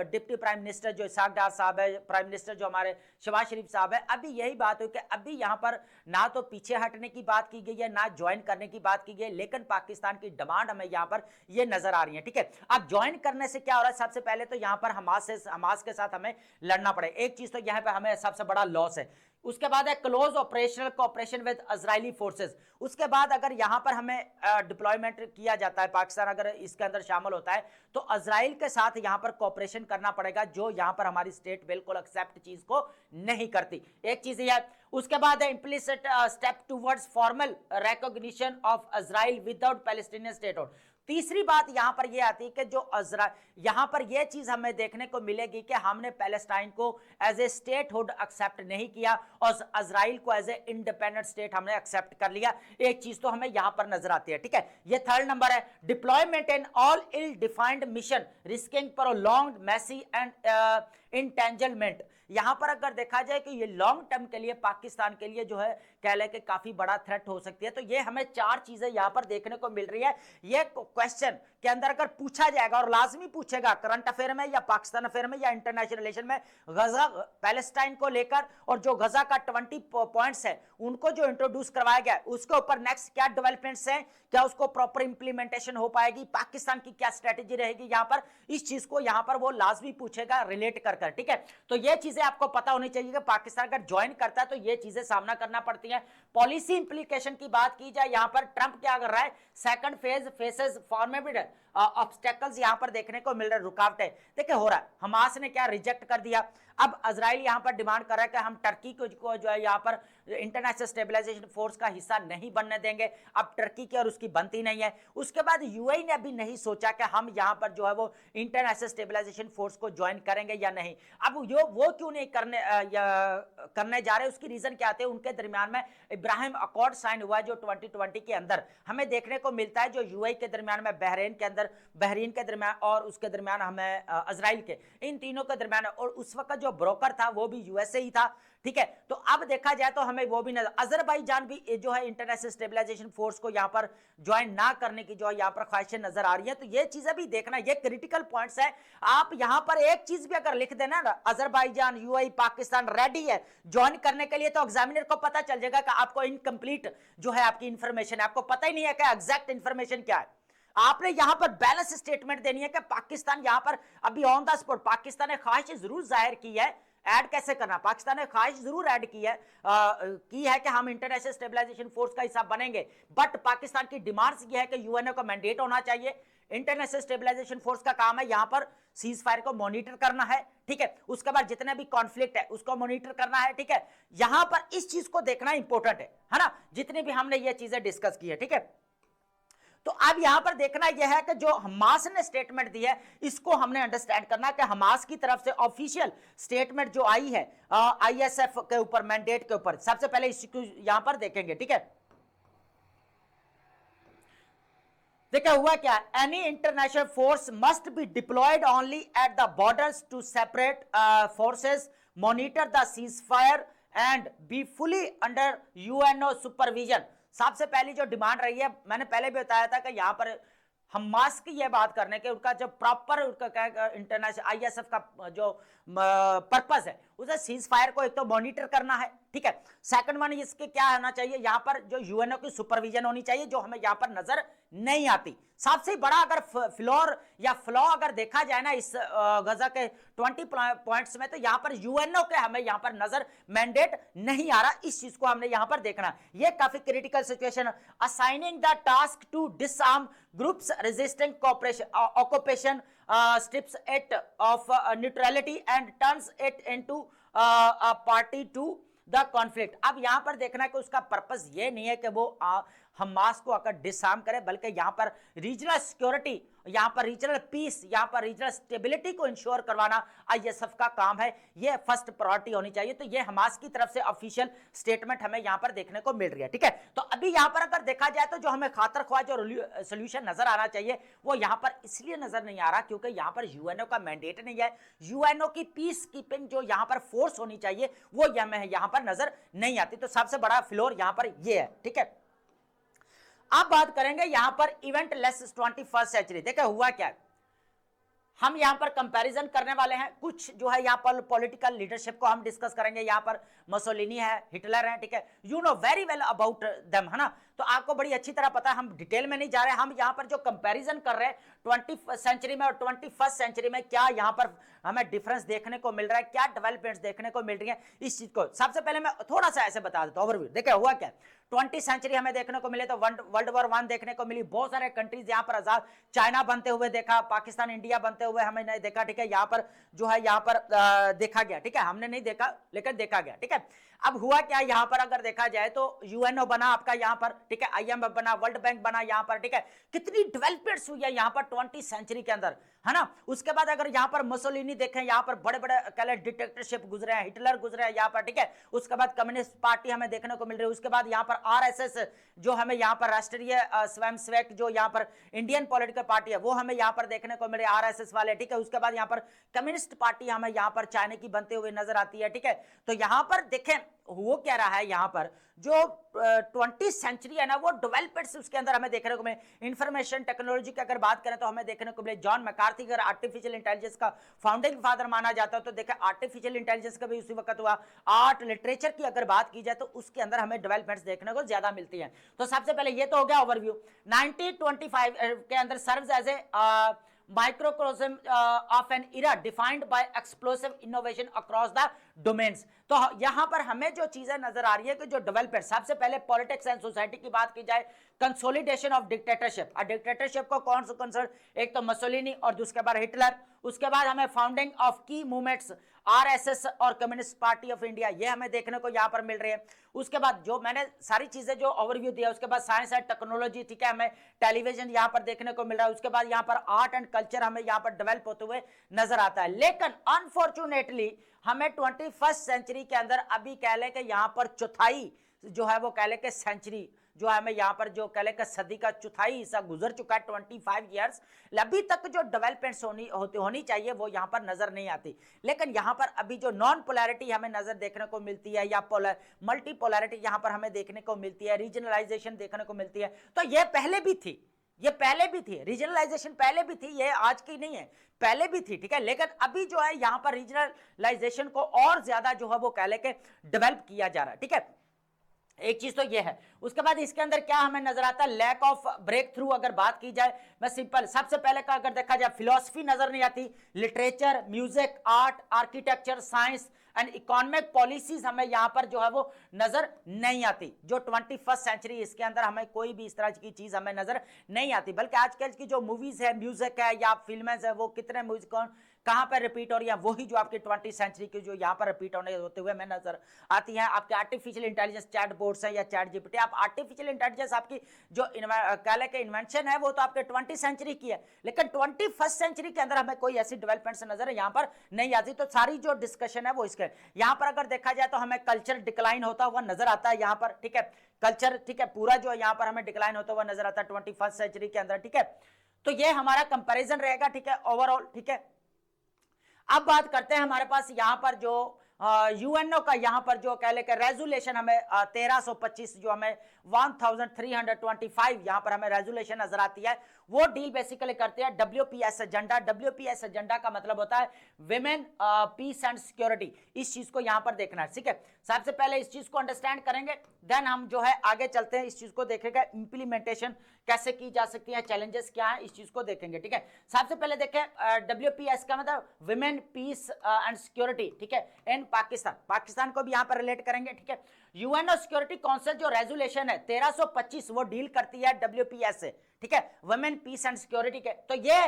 डिप्टी प्राइम मिनिस्टर जो इसाक डार साहब है, प्राइम मिनिस्टर जो हमारे शहबाज शरीफ साहब है, अभी यही बात हुई कि अभी यहां पर ना तो पीछे हटने की बात की गई है ना ज्वाइन करने की बात की गई है, लेकिन पाकिस्तान की डिमांड हमें यहां पर ये नजर आ रही है, ठीक है। अब ज्वाइन करने से क्या हो रहा है, सबसे पहले तो यहां पर हमास के साथ हमें लड़ना पड़े। एक चीज तो यहां पर हमें सबसे बड़ा लॉस है। उसके बाद है close operational cooperation with Israeli forces. उसके बाद अगर यहां पर हमें डिप्लॉयमेंट किया जाता है, पाकिस्तान अगर इसके अंदर शामिल होता है, तो इजराइल के साथ यहां पर कोऑपरेशन करना पड़ेगा, जो यहां पर हमारी स्टेट बिल्कुल एक्सेप्ट चीज को नहीं करती। एक चीज ये है। उसके बाद है implicit step towards formal recognition of Israel without Palestinian statehood. तीसरी बात यहां पर यह आती है कि जो यहां पर यह चीज हमें देखने को मिलेगी कि हमने पैलेस्टाइन को एज ए स्टेटहुड एक्सेप्ट नहीं किया और इजराइल को एज ए इंडिपेंडेंट स्टेट हमने एक्सेप्ट कर लिया। एक चीज तो हमें यहां पर नजर आती है, ठीक है। यह थर्ड नंबर है। Deployment in all ill defined mission risking prolonged messy and entanglement. यहां पर अगर देखा जाए कि ये लॉन्ग टर्म के लिए पाकिस्तान के लिए जो है कह ले कि काफी बड़ा थ्रेट हो सकती है। तो ये हमें चार चीजें यहां पर देखने को मिल रही है। ये क्वेश्चन के अंदर अगर पूछा जाएगा और लाजमी पूछेगा करंट अफेयर में या पाकिस्तान अफेयर में या इंटरनेशनल रिलेशन में, गजा पैलेस्टाइन को लेकर और जो गजा का 20 पॉइंट्स है उनको जो इंट्रोड्यूस करवाया गया उसके ऊपर नेक्स्ट क्या डेवलपमेंट्स हैं, क्या उसको प्रॉपर इंप्लीमेंटेशन हो पाएगी, पाकिस्तान की क्या स्ट्रेटेजी रहेगी, यहां पर इस चीज को यहां पर वो लाजमी पूछेगा रिलेट कर, ठीक है। तो ये चीजें आपको पता होनी चाहिए कि पाकिस्तान अगर ज्वाइन करता है तो ये चीजें सामना करना पड़ती है। पॉलिसी इंप्लीकेशन की बात की जाए, यहां पर ट्रंप क्या कर रहा है, second phase faces formatted obstacles यहाँ पर देखने को मिल रहे, रुकावटें देखिए हो रहा है। हमास ने क्या रिजेक्ट कर दिया, अब इजराइल यहाँ पर डिमांड कर रहा है कि हम टर्की को जो है यहाँ पर इंटरनेशनल स्टेबलाइजेशन फोर्स का हिस्सा नहीं बनने देंगे। अब टर्की की और उसकी बनती नहीं है। उसके बाद यूएई ने अभी नहीं सोचा कि हम यहाँ पर जो है वो इंटरनेशनल स्टेबलाइजेशन फोर्स को ज्वाइन करेंगे या नहीं। अब वो क्यों नहीं करने जा रहे, उसकी रीजन क्या आते हैं, उनके दरमियान में इब्राहिम अकॉर्ड साइन हुआ है जो 2020 के अंदर हमें देखने को मिलता है, जो यूएई के दरमियान में बहरीन के दरमियान और उसके दरमियान हमें इजराइल के, इन तीनों के दरमियान, और उस वक्त जो ब्रोकर था वो भी यूएसए ही था। ठीक है, तो अब देखा जाए तो हमें वो भी नजर, अजरबैजान भी जो है इंटरनेशनल स्टेबलाइजेशन फोर्स को यहाँ पर ज्वाइन ना करने की जो है यहाँ पर ख्वाहिशें नजर आ रही है। तो ये चीजें भी देखना, ये क्रिटिकल पॉइंट्स है। आप यहाँ पर एक चीज भी अगर लिख देना ना, अजरबैजान, यूएई, पाकिस्तान रेडी है ज्वाइन करने के लिए, तो एग्जामिनर को पता चल जाएगा कि आपको इनकम्प्लीट जो है आपकी इंफॉर्मेशन है, आपको पता ही नहीं है कि एग्जैक्ट इंफॉर्मेशन क्या है। आपने यहां पर बैलेंस स्टेटमेंट देनी है कि पाकिस्तान यहां पर अभी ऑन द स्पॉट पाकिस्तान ने ख्वाहिश जरूर जाहिर की है, ऐड कैसे करना, पाकिस्तान ने ख्वाहिश जरूर ऐड की है कि हम इंटरनेशनल स्टेबलाइजेशन फोर्स का हिस्सा बनेंगे, बट पाकिस्तान की डिमांड्स ये है कि यूएनओ का मैंडेट होना चाहिए। इंटरनेशनल स्टेबलाइजेशन फोर्स का काम है यहां पर सीज फायर को मॉनिटर करना है, ठीक है, उसके बाद जितने भी कॉन्फ्लिक्ट है उसको मॉनिटर करना है, ठीक है, यहां पर इस चीज को देखना इंपॉर्टेंट है ना, जितनी भी हमने ये चीजें डिस्कस की है। ठीक है, तो अब यहां पर देखना यह है कि जो हमास ने स्टेटमेंट दी है इसको हमने अंडरस्टैंड करना कि हमास की तरफ से ऑफिशियल स्टेटमेंट जो आई है आईएसएफ के ऊपर, मैंडेट के ऊपर, सबसे पहले इसको यहां पर देखेंगे। ठीक है, देखिए हुआ क्या, any international force must be deployed only at the borders to separate forces, monitor the ceasefire and be fully under UNO supervision. सबसे पहली जो डिमांड रही है, मैंने पहले भी बताया था कि यहां पर हमास की यह बात करने के उनका जो प्रॉपर उनका इंटरनेशनल आईएसएफ का जो पर्पस है, उसे सीज फायर को एक तो मॉनिटर करना है, ठीक है, सेकंड वन इसके क्या होना चाहिए, यहां पर जो यूएनओ की सुपरविजन होनी चाहिए, जो हमें यहां पर नजर नहीं आती। सबसे बड़ा अगर फ्लॉ अगर देखा जाए ना इस गजा के 20 पॉइंट्स में, तो यहां पर यूएनओ के हमें यहां पर नजर मैंडेट नहीं आ रहा, इस चीज को हमने यहां पर देखना। यह काफी critical situation. Assigning the task to disarm groups resisting occupation strips it of neutrality and turns it into a party to the conflict. अब यहां पर देखना है कि उसका पर्पस ये नहीं है कि वो हमास को आकर डिसआर्म करे, बल्कि यहां पर रीजनल सिक्योरिटी, यहां पर रीजनल पीस, यहां पर रीजनल स्टेबिलिटी को इंश्योर करवाना आईएसएफ का काम है, ये फर्स्ट प्रायोरिटी होनी चाहिए। तो ये हमास की तरफ से ऑफिशियल स्टेटमेंट हमें यहां पर देखने को मिल रही है। ठीक है, तो अभी यहां पर अगर देखा जाए तो जो हमें खातर ख्वाह जो सोल्यूशन नजर आना चाहिए वो यहां पर इसलिए नजर नहीं आ रहा क्योंकि यहां पर यूएनओ का मैंडेट नहीं है। यूएनओ की पीस कीपिंग जो यहां पर फोर्स होनी चाहिए वो यहां पर नजर नहीं आती। तो सबसे बड़ा फ्लोर यहां पर ये है। ठीक है, अब बात करेंगे यहां पर इवेंट लेस 21st सेंचुरी। देखिए हुआ क्या है, हम यहां पर कंपैरिजन करने वाले हैं, कुछ जो है यहां पर पॉलिटिकल लीडरशिप को हम डिस्कस करेंगे। यहां पर मुसोलिनी है, हिटलर है, ठीक है, you know very well about them, है ना, तो आपको बड़ी अच्छी तरह पता है, हम डिटेल में नहीं जा रहे। हम यहां पर जो कंपैरिजन कर रहे हैं 20th सेंचुरी में और 21st सेंचुरी में, क्या यहां पर हमें डिफरेंस देखने को मिल रहा है, क्या डेवलपमेंट्स देखने को मिल रही है, इस चीज को सबसे पहले मैं थोड़ा सा ऐसे बता देता हूं ओवरव्यू। देखिए हुआ क्या, 20th सेंचुरी हमें देखने को मिले तो वर्ल्ड वॉर 1 देखने को मिली, बहुत सारे कंट्रीज यहां पर आजाद, चाइना बनते हुए देखा, पाकिस्तान इंडिया बनते हुए हमें नहीं देखा। ठीक है, यहां पर जो है यहां पर देखा गया, ठीक है, हमने नहीं देखा लेकिन देखा गया। ठीक है, अब हुआ क्या, यहां पर अगर देखा जाए तो यूएनओ बना आपका यहां पर, ठीक है, आईएमएफ बना, वर्ल्ड बैंक बना यहां पर, ठीक है, कितनी डेवलपमेंट्स हुई है यहां पर 20th सेंचुरी के अंदर, है ना। उसके बाद अगर यहां पर मुसोलिनी देखें, यहां पर बड़े बड़े कह डिक्टेटरशिप गुजरे हैं, हिटलर गुजरे हैं यहां पर, ठीक है, उसके बाद कम्युनिस्ट पार्टी हमें देखने को मिल रही है, उसके बाद यहां पर आरएसएस जो हमें यहां पर राष्ट्रीय स्वयंसेवक जो यहां पर इंडियन पॉलिटिकल पार्टी है वो हमें यहां पर देखने को मिल रही है, आरएसएस वाले, ठीक है, उसके बाद यहां पर कम्युनिस्ट पार्टी हमें यहां पर चाइना की बनते हुए नजर आती है। ठीक है, तो यहां पर देखें वो क्या रहा है, यहां पर जो 20th सेंचुरी है ना वो डेवलपमेंट्स उसके अंदर हमें देखने को मिले। इंफॉर्मेशन टेक्नोलॉजी की अगर बात करें तो हमें देखने को मिले जॉन मैकार्थी अगर आर्टिफिशियल इंटेलिजेंस का फाउंडिंग फादर माना जाता है, तो देखें आर्टिफिशियल इंटेलिजेंस का भी उसी वक्त हुआ। आर्ट लिटरेचर की अगर बात की जाए तो उसके अंदर हमें डेवलपमेंट्स देखने को ज्यादा मिलती है। तो सबसे पहले ये तो हो गया ओवरव्यू। 1925 के अंदर serves as a microcosm of an era defined by explosive innovation across the domains. तो यहां पर हमें जो चीजें नजर आ रही है कि जो डेवलपमेंट, सबसे पहले पॉलिटिक्स एंड सोसाइटी की बात की जाए, कंसोलिडेशन ऑफ डिक्टेटरशिप। डिक्टेटरशिप को कौन सा कंसर्न, एक तो मसोलिनी और दूसरे बार हिटलर। उसके बाद हमें फाउंडिंग ऑफ की मूवमेंट्स आरएसएस और कम्युनिस्ट पार्टी ऑफ इंडिया, ये हमें देखने को यहां पर मिल रही है। उसके बाद जो मैंने सारी चीजें जो ओवरव्यू दिया, उसके बाद साइंस एंड टेक्नोलॉजी, ठीक है, हमें टेलीविजन यहां पर देखने को मिल रहा है। उसके बाद यहां पर आर्ट एंड कल्चर हमें यहां पर डेवलप होते हुए नजर आता है। लेकिन अनफॉर्चुनेटली हमें 21st सेंचुरी के अंदर अभी कह लें कि यहां पर चौथाई जो है वो कह लें कि सेंचुरी जो है, हमें यहां पर जो कह लें कि सदी का चौथाई हिस्सा गुजर चुका है, 25 ईयर्स। अभी तक जो डेवलपमेंट्स होनी चाहिए वो यहां पर नजर नहीं आती। लेकिन यहां पर अभी जो नॉन पोलैरिटी हमें नजर देखने को मिलती है, या मल्टी पोलैरिटी यहां पर हमें देखने को मिलती है, रीजनलाइजेशन देखने को मिलती है, तो ये पहले भी थी, ये पहले भी थी, रीजनलाइजेशन पहले भी थी, ये आज की नहीं है, पहले भी थी, ठीक है। लेकिन अभी जो है यहां पर रीजनलाइजेशन को और ज्यादा जो है वो कह ले के डेवलप किया जा रहा है, ठीक है। एक चीज तो ये है। उसके बाद इसके अंदर क्या हमें नजर आता है, लैक ऑफ ब्रेक थ्रू। अगर बात की जाए, मैं सिंपल सबसे पहले का अगर देखा जाए, फिलॉसफी नजर नहीं आती, literature, music, art, architecture, science and economic policies हमें यहां पर जो है वो नजर नहीं आती। जो 21st सेंचुरी, इसके अंदर हमें कोई भी इस तरह की चीज हमें नजर नहीं आती। बल्कि आजकल की जो मूवीज है, म्यूजिक है या फिल्में है, वो कितने म्यूजिक कहां पर रिपीट हो रही है, वही जो आपकी 20वीं सेंचुरी की जो यहां पर रिपीट होते हुए हमें नजर आती है। आपके आर्टिफिशियल इंटेलिजेंस चैट बोर्ड्स है या चैट जीपीटी। आप आर्टिफिशियल इंटेलिजेंस आपकी जो कह लें कि इन्वेंशन है वो तो आपके 20वीं सेंचुरी की है, लेकिन 21st सेंचुरी के अंदर हमें कोई ऐसी डेवलपमेंट्स नजर यहां पर नहीं आती। तो सारी जो डिस्कशन है वो इसके यहां पर अगर देखा जाए तो हमें कल्चर डिक्लाइन होता हुआ नजर आता है यहां पर, ठीक है। कल्चर, ठीक है, पूरा जो यहां पर हमें डिक्लाइन होता हुआ नजर आता है 21st सेंचुरी के अंदर, ठीक है। तो ये हमारा कंपैरिजन रहेगा, ठीक है, ओवरऑल, ठीक है। अब बात करते हैं हमारे पास यहां पर जो यूएनओ का यहां पर जो कह लेकर रेजोल्यूशन हमें 1325 जो हमें 1325 यहां पर हमें रेजोल्यूशन नजर आती है, वो डील बेसिकली करते हैं डब्ल्यूपीएस एजेंडा। डब्ल्यूपीएस एजेंडा का मतलब होता है विमेन, पीस एंड सिक्योरिटी। इस चीज को यहां पर देखना है, ठीक है। सबसे पहले इस चीज को अंडरस्टैंड करेंगे, देन हम जो है आगे चलते हैं, इस चीज को देखेंगे इंप्लीमेंटेशन कैसे की जा सकती है, चैलेंजेस क्या है, इस चीज को देखेंगे, ठीक है। सबसे पहले देखें डब्ल्यूपीएस का मतलब विमेन, पीस एंड सिक्योरिटी, ठीक है, इन पाकिस्तान को भी यहां पर रिलेट करेंगे, ठीक है। यूएनओ सिक्योरिटी काउंसिल जो रेजोल्यूशन है 1325 वो डील करती है डब्ल्यूपीएस से, ठीक है, वुमेन, पीस एंड सिक्योरिटी के। तो ये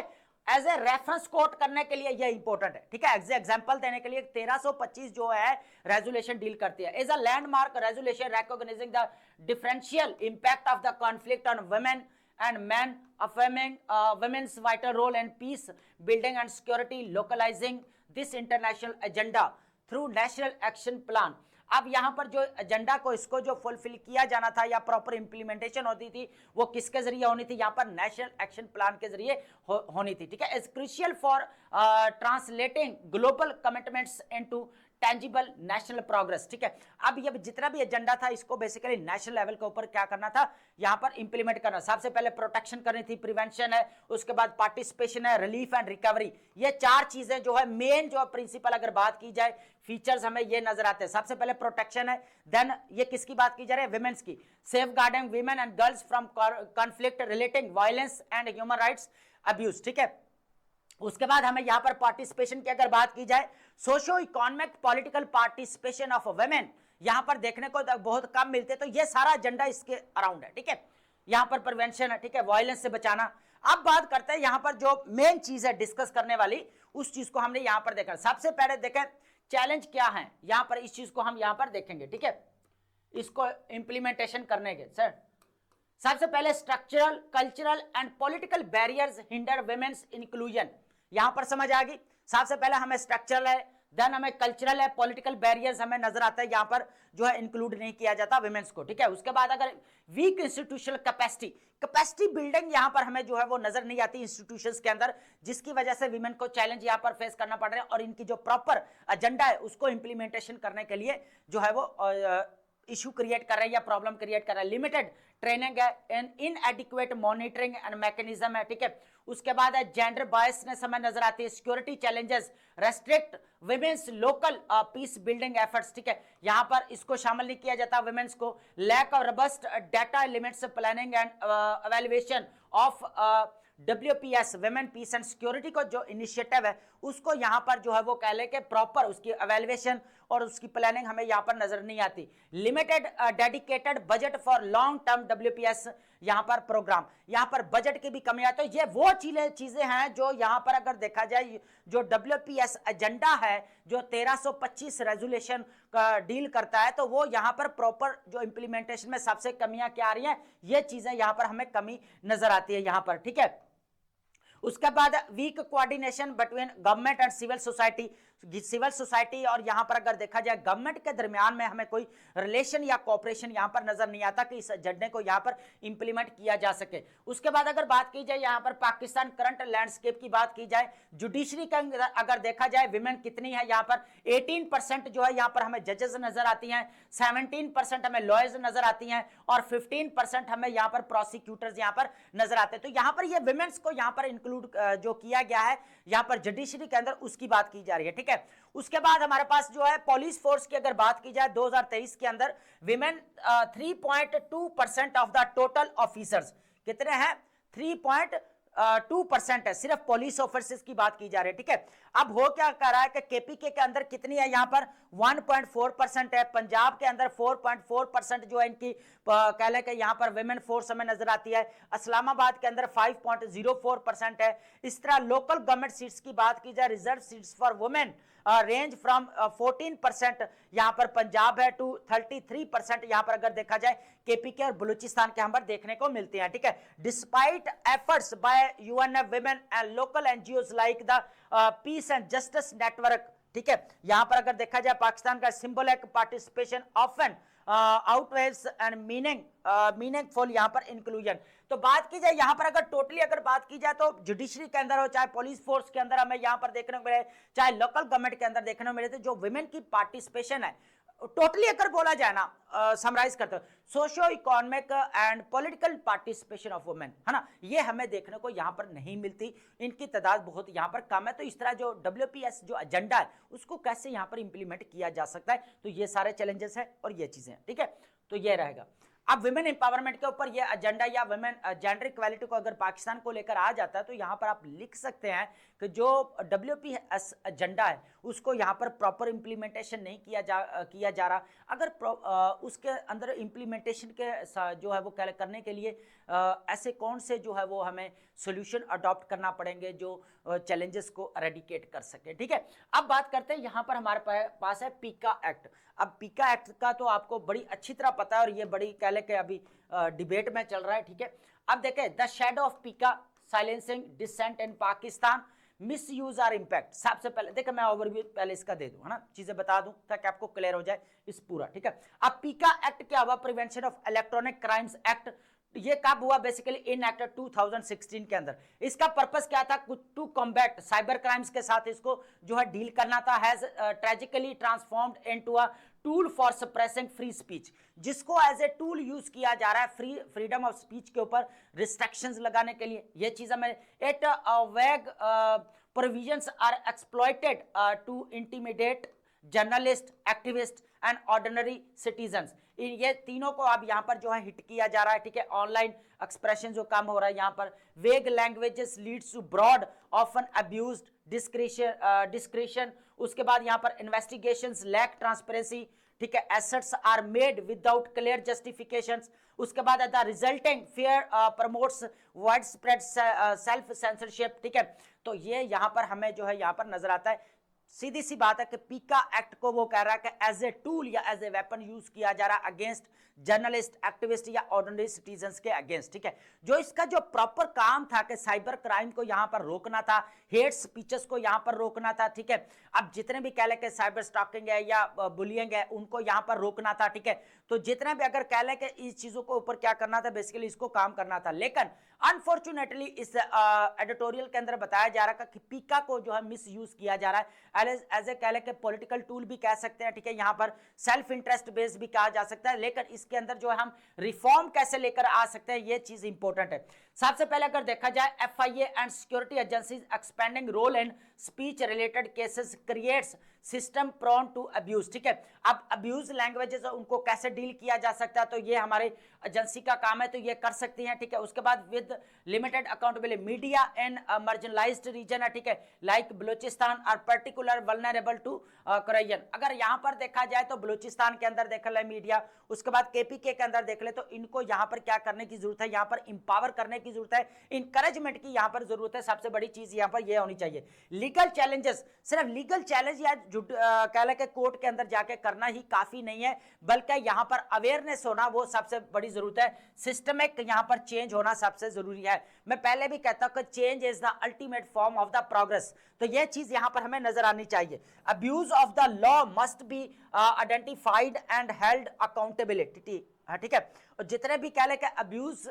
एज ए रेफरेंस कोट करने के लिए ये इंपॉर्टेंट है, ठीक है, एग्जांपल देने के लिए 1325 जो है रेजोल्यूशन डील करती है। Is a landmark resolution recognising the differential impact of the conflict on women and men, affirming women's vital role in peace building and security, localizing this international agenda through national action plan। अब यहां पर जो agenda को इसको जो fulfil किया जाना था या प्रॉपर इंप्लीमेंटेशन होती थी वो किसके जरिए होनी थी, यहां पर नेशनल एक्शन प्लान के जरिए होनी थी, ठीक है। Is crucial for translating global commitments into tangible national progress, ठीक है। अब ये जितना भी एजेंडा था इसको बेसिकली नेशनल लेवल के ऊपर क्या करना था, यहां पर इंप्लीमेंट करना। सबसे पहले प्रोटेक्शन करनी थी, प्रिवेंशन है, उसके बाद पार्टिसिपेशन है, रिलीफ एंड रिकवरी। ये चार चीजें जो है मेन जो प्रिंसिपल अगर बात की जाए, फीचर्स हमें ये नजर आते हैं। सबसे पहले प्रोटेक्शन है, देन ये किसकी बात की जा रही है, विमेंस की, safeguarding women and girls from conflict relating violence and human rights abuse, ठीक है। उसके बाद हमें यहां पर पार्टिसिपेशन की अगर बात की जाए, socio economic political participation of women यहां पर देखने को बहुत कम मिलते, तो ये सारा एजेंडा इसके अराउंड है, ठीक है। यहां पर प्रिवेंशन है, ठीक है, वायलेंस से बचाना। अब बात करते हैं यहां पर जो मेन चीज है डिस्कस करने वाली, उस चीज को हमने यहां पर देखा। सबसे पहले देखें चैलेंज क्या है यहां पर, इस चीज को हम यहां पर देखेंगे, ठीक है, इसको इंप्लीमेंटेशन करने के। सर सबसे पहले structural, cultural and political barriers hinder women's inclusion, यहां पर समझ आ गई। सबसे पहले हमें स्ट्रक्चरल है, देन हमें कल्चरल है, पॉलिटिकल बैरियर्स हमें नजर आता है, यहां पर जो है इंक्लूड नहीं किया जाता वुमेन्स को, ठीक है। उसके बाद अगर वीक इंस्टीट्यूशनल कैपेसिटी बिल्डिंग यहां पर हमें जो है वो नजर नहीं आती इंस्टीट्यूशंस के अंदर, जिसकी वजह से विमेन को चैलेंज यहां पर फेस करना पड़ रहा है, और इनकी जो प्रॉपर एजेंडा है उसको इंप्लीमेंटेशन करने के लिए जो है वो इशू क्रिएट कर रहे हैं या प्रॉब्लम क्रिएट कर रहा है। लिमिटेड ट्रेनिंग है, इनएडिक्वेट मॉनिटरिंग एंड मैकेनिज्म है, ठीक है। उसके बाद है जेंडर बायसनेस हमें नजर आती है, security challenges, restrict women's local peace building efforts, ठीक है, यहां पर इसको शामिल नहीं किया जाता वुमेन्स को। Lack of robust data limits planning and evaluation of WPS women peace and security को जो इनिशिएटिव है उसको यहाँ पर जो है वो कह ले के प्रॉपर उसकी एवेल्युएशन और उसकी प्लानिंग हमें यहाँ पर नजर नहीं आती। Limited dedicated budget for long term WPS यहाँ पर प्रोग्राम, यहाँ पर बजट की भी कमी है। तो ये वो चीजें हैं जो यहाँ पर अगर देखा जाए जो WPS एजेंडा है जो 1325 रेजोल्यूशन का डील करता है, तो वो यहाँ पर प्रॉपर जो इंप्लीमेंटेशन में सबसे कमियां क्या आ रही हैं, ये चीजें यहाँ पर हमें कमी नजर आती है यहाँ पर, ठीक है। उसके बाद weak coordination between government and civil society, civil society और यहां पर अगर देखा जाए गवर्नमेंट के दरमियान में हमें कोई रिलेशन या कोऑपरेशन यहां पर नजर नहीं आता कि इस एजेंडे को यहां पर इंप्लीमेंट किया जा सके। उसके बाद अगर बात की जाए यहां पर पाकिस्तान करंट लैंडस्केप की बात की जाए, जुडिशरी का अगर देखा जाए विमेन कितनी है, यहां पर 18% जो है यहां पर हमें जजेस नजर आती हैं, 17% हमें लॉयर्स नजर आती हैं और 15% हमें यहां पर प्रोसिक्यूटर्स यहां पर नजर आते हैं। तो यहां पर ये विमेन्स को यहां पर इंक्लूड जो किया गया है यहां पर जुडिशरी के अंदर, उसकी बात की जा रही है, ठीक है। उसके बाद हमारे पास जो है पुलिस फोर्स की अगर बात की जाए 2023 के अंदर women 3.2% of the total officers कितने हैं, 3.2% है, सिर्फ पुलिस ऑफिसर्स की बात की जा रही है, ठीक है। अब हो क्या कर रहा है कि KPK के अंदर कितनी है, यहां पर 1.4% है, पंजाब के अंदर 4.4% जो है इनकी कह लें कि यहां पर विमेन फोर्स हमें नजर आती है, इस्लामाबाद के अंदर 5.04% है। इस तरह लोकल गवर्नमेंट सीट्स की बात की जाए, reserve seats for women range from 14% यहां पर पंजाब है टू 33% यहां पर अगर देखा जाए KPK और बलूचिस्तान के यहाँ पर देखने को मिलते हैं, ठीक है। Despite efforts bye UNF women and local NGOs like the peace and justice network, ठीक है। यहां पर अगर देखा जाए पाकिस्तान का symbolic participation often outweighs and meaningful यहां पर इंक्लूजन। तो बात की जाए यहां पर अगर टोटली अगर बात की जाए तो जुडिशरी के अंदर हो चाहे पुलिस फोर्स के अंदर हमें यहां पर देखने को मिले, चाहे लोकल गवर्नमेंट के अंदर देखने को मिले, तो जो विमेन की पार्टिसिपेशन है टोटली अगर बोला जाए ना, समराइज करते हो, socio economic and political participation of women है ना, ये हमें देखने को यहाँ पर नहीं मिलती, इनकी तादाद बहुत यहाँ पर कम है। तो इस तरह जो WPS जो एजेंडा है उसको कैसे यहाँ पर इंप्लीमेंट किया जा सकता है, तो ये सारे चैलेंजेस है और ये चीजें, ठीक है। तो ये रहेगा। अब विमेन एम्पावरमेंट के ऊपर ये एजेंडा या विमेन जेंडर इक्वालिटी को अगर पाकिस्तान को लेकर आ जाता है तो यहाँ पर आप लिख सकते हैं कि जो WPS एजेंडा है उसको यहाँ पर प्रॉपर इंप्लीमेंटेशन नहीं किया जा रहा। अगर उसके अंदर इंप्लीमेंटेशन के जो है वो करने के लिए ऐसे कौन से जो है वो हमें सोल्यूशन अडॉप्ट करना पड़ेंगे जो चैलेंजेस को एरेडिकेट कर सके, ठीक है। अब बात करते हैं यहाँ पर हमारे पास है पीका एक्ट। अब पीका एक्ट का तो आपको बड़ी अच्छी तरह पता है और ये बड़ी कह ले के अभी डिबेट में चल रहा है, ठीक है। अब देखें the shadow of PECA silencing dissent in Pakistan misuse or impact. सबसे पहले देखो मैं ओवरव्यू पहले इसका दे दूं, है ना, चीजें बता दूं ताकि आपको क्लियर हो जाए इस पूरा, ठीक है। अब पीका एक्ट क्या हुआ, prevention of electronic crimes act, ये कब हुआ, बेसिकली इन एक्ट 2016 के अंदर। इसका पर्पस क्या था, टू कॉम्बैट साइबर क्राइम्स के साथ इसको जो है डील करना था। Has tragically transformed into a tool for suppressing free speech, जिसको एज ए टूल यूज किया जा रहा है फ्रीडम ऑफ स्पीच के ऊपर रिस्ट्रिक्शंस लगाने के लिए। ये चीज हमें it vague provisions are exploited to intimidate journalist, activist and ordinary citizens. ये तीनों को अब यहाँ पर जो है हिट किया जा रहा है, ठीक है। ऑनलाइन एक्सप्रेशन जो काम हो रहा है यहाँ पर, vague languages leads to broad often abused discretion. उसके बाद यहाँ पर इन्वेस्टिगेशंस लैक ट्रांसपेरेंसी, ठीक है। Assets are made without clear justifications. उसके बाद the resulting fear promotes widespread self censorship, ठीक है। तो ये यहाँ पर हमें जो है यहाँ पर नजर आता है। सीधी सी बात है कि पीका एक्ट को वो कह रहा है कि एज ए टूल या एज ए वेपन यूज किया जा रहा है अगेंस्ट जर्नलिस्ट, एक्टिविस्ट या ऑर्डिनरी सिटीजन्स के अगेंस्ट, ठीक है। जो इसका जो प्रॉपर काम था कि साइबर क्राइम को यहां पर रोकना था, हेट स्पीचेस को यहां पर रोकना था, ठीक है। अब जितने भी कह ले के साइबर स्टॉकिंग है या बुलिंग है उनको यहां पर रोकना था, ठीक है। तो जितने भी अगर कह ले के इस चीजों को ऊपर क्या करना था, बेसिकली इसको काम करना था। लेकिन अनफॉर्चुनेटली इस एडिटोरियल के अंदर बताया जा रहा है कि पीका को जो है मिस यूज किया जा रहा है एज ए कह ले के पॉलिटिकल टूल भी कह सकते हैं, ठीक है। यहां पर सेल्फ इंटरेस्ट बेस्ड भी कहा जा सकता है। लेकिन इसके अंदर जो है हम रिफॉर्म कैसे लेकर आ सकते हैं, ये चीज इंपॉर्टेंट है। सबसे पहले अगर देखा जाए FIA and security agencies expanding role in speech related cases creates system prone to abuse, ठीक है। अब अब्यूज लैंग्वेजेस उनको कैसे डील किया जा सकता है, तो ये हमारे एजेंसी का काम है, तो ये कर सकती हैं, ठीक है। उसके बाद with limited accountability media in marginalised region है, ठीक है, like Balochistan are particularly vulnerable to करैयन। अगर यहाँ पर देखा जाए तो बलूचिस्तान के अंदर देख ले मीडिया, उसके बाद केपीके के अंदर देख ले, तो इनको यहाँ पर क्या करने की जरूरत है, यहाँ पर इंपावर करने की जरूरत है, इंकरेजमेंट की यहाँ पर जरूरत है। सबसे बड़ी चीज यहाँ पर ये होनी चाहिए। लीगल चैलेंजेस, सिर्फ लीगल चैलेंज या कह ले के कोर्ट के अंदर जाके करना ही काफी नहीं है, बल्कि यहाँ पर अवेयरनेस होना वो सबसे बड़ी जरूरत है। सिस्टमिक यहाँ पर चेंज होना सबसे जरूरी है। मैं पहले भी कहता हूं कि change is the ultimate form of the progress, तो यह चीज यहां पर हमें नजर आनी चाहिए। Abuse of the law must be identified and held accountability, ठीक है। और जितने भी कह ले कि अब्यूज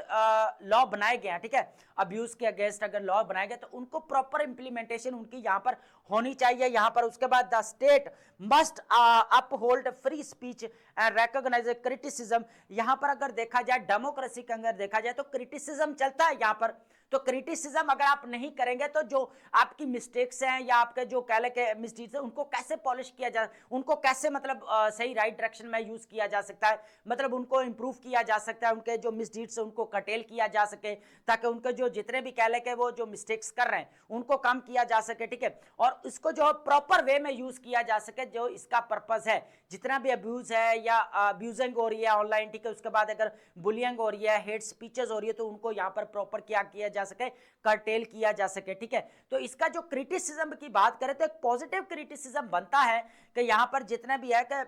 लॉ बनाए गए हैं, ठीक है, अब्यूज के अगेंस्ट अगर लॉ बनाए गए तो उनको प्रॉपर इंप्लीमेंटेशन उनकी यहाँ पर होनी चाहिए यहाँ पर। उसके बाद the state must uphold free speech and recognise criticism. यहाँ पर अगर देखा जाए डेमोक्रेसी के अंदर देखा जाए तो क्रिटिसिज्म चलता है यहाँ पर, तो क्रिटिसिज्म अगर आप नहीं करेंगे तो जो आपकी मिस्टेक्स हैं या आपके जो कह ले के मिस्टेक्स हैं उनको कैसे पॉलिश किया जा, उनको कैसे मतलब सही राइट डायरेक्शन में यूज किया जा सकता है, मतलब उनको इंप्रूव किया जा सकता है, उनके जो मिसडीड्स उनको कटेल किया जा सके, ताकि उनके जो जितने भी कह ले के वो जो मिस्टेक्स कर रहे हैं उनको कम किया जा सके, ठीक है। और इसको जो प्रॉपर वे में यूज किया जा सके, जो इसका पर्पस है, जितना भी अब्यूज है या अब्यूजिंग हो रही है ऑनलाइन, ठीक है, उसके बाद अगर बुलिंग हो रही है, हेट स्पीचेस हो रही है, तो उनको यहाँ पर प्रॉपर क्या किया जा सके, कर्टेल किया जा सके, ठीक है। तो इसका जो क्रिटिसिज्म की बात करें तो एक पॉजिटिव क्रिटिसिज्म बनता है कि यहाँ पर जितना भी है कि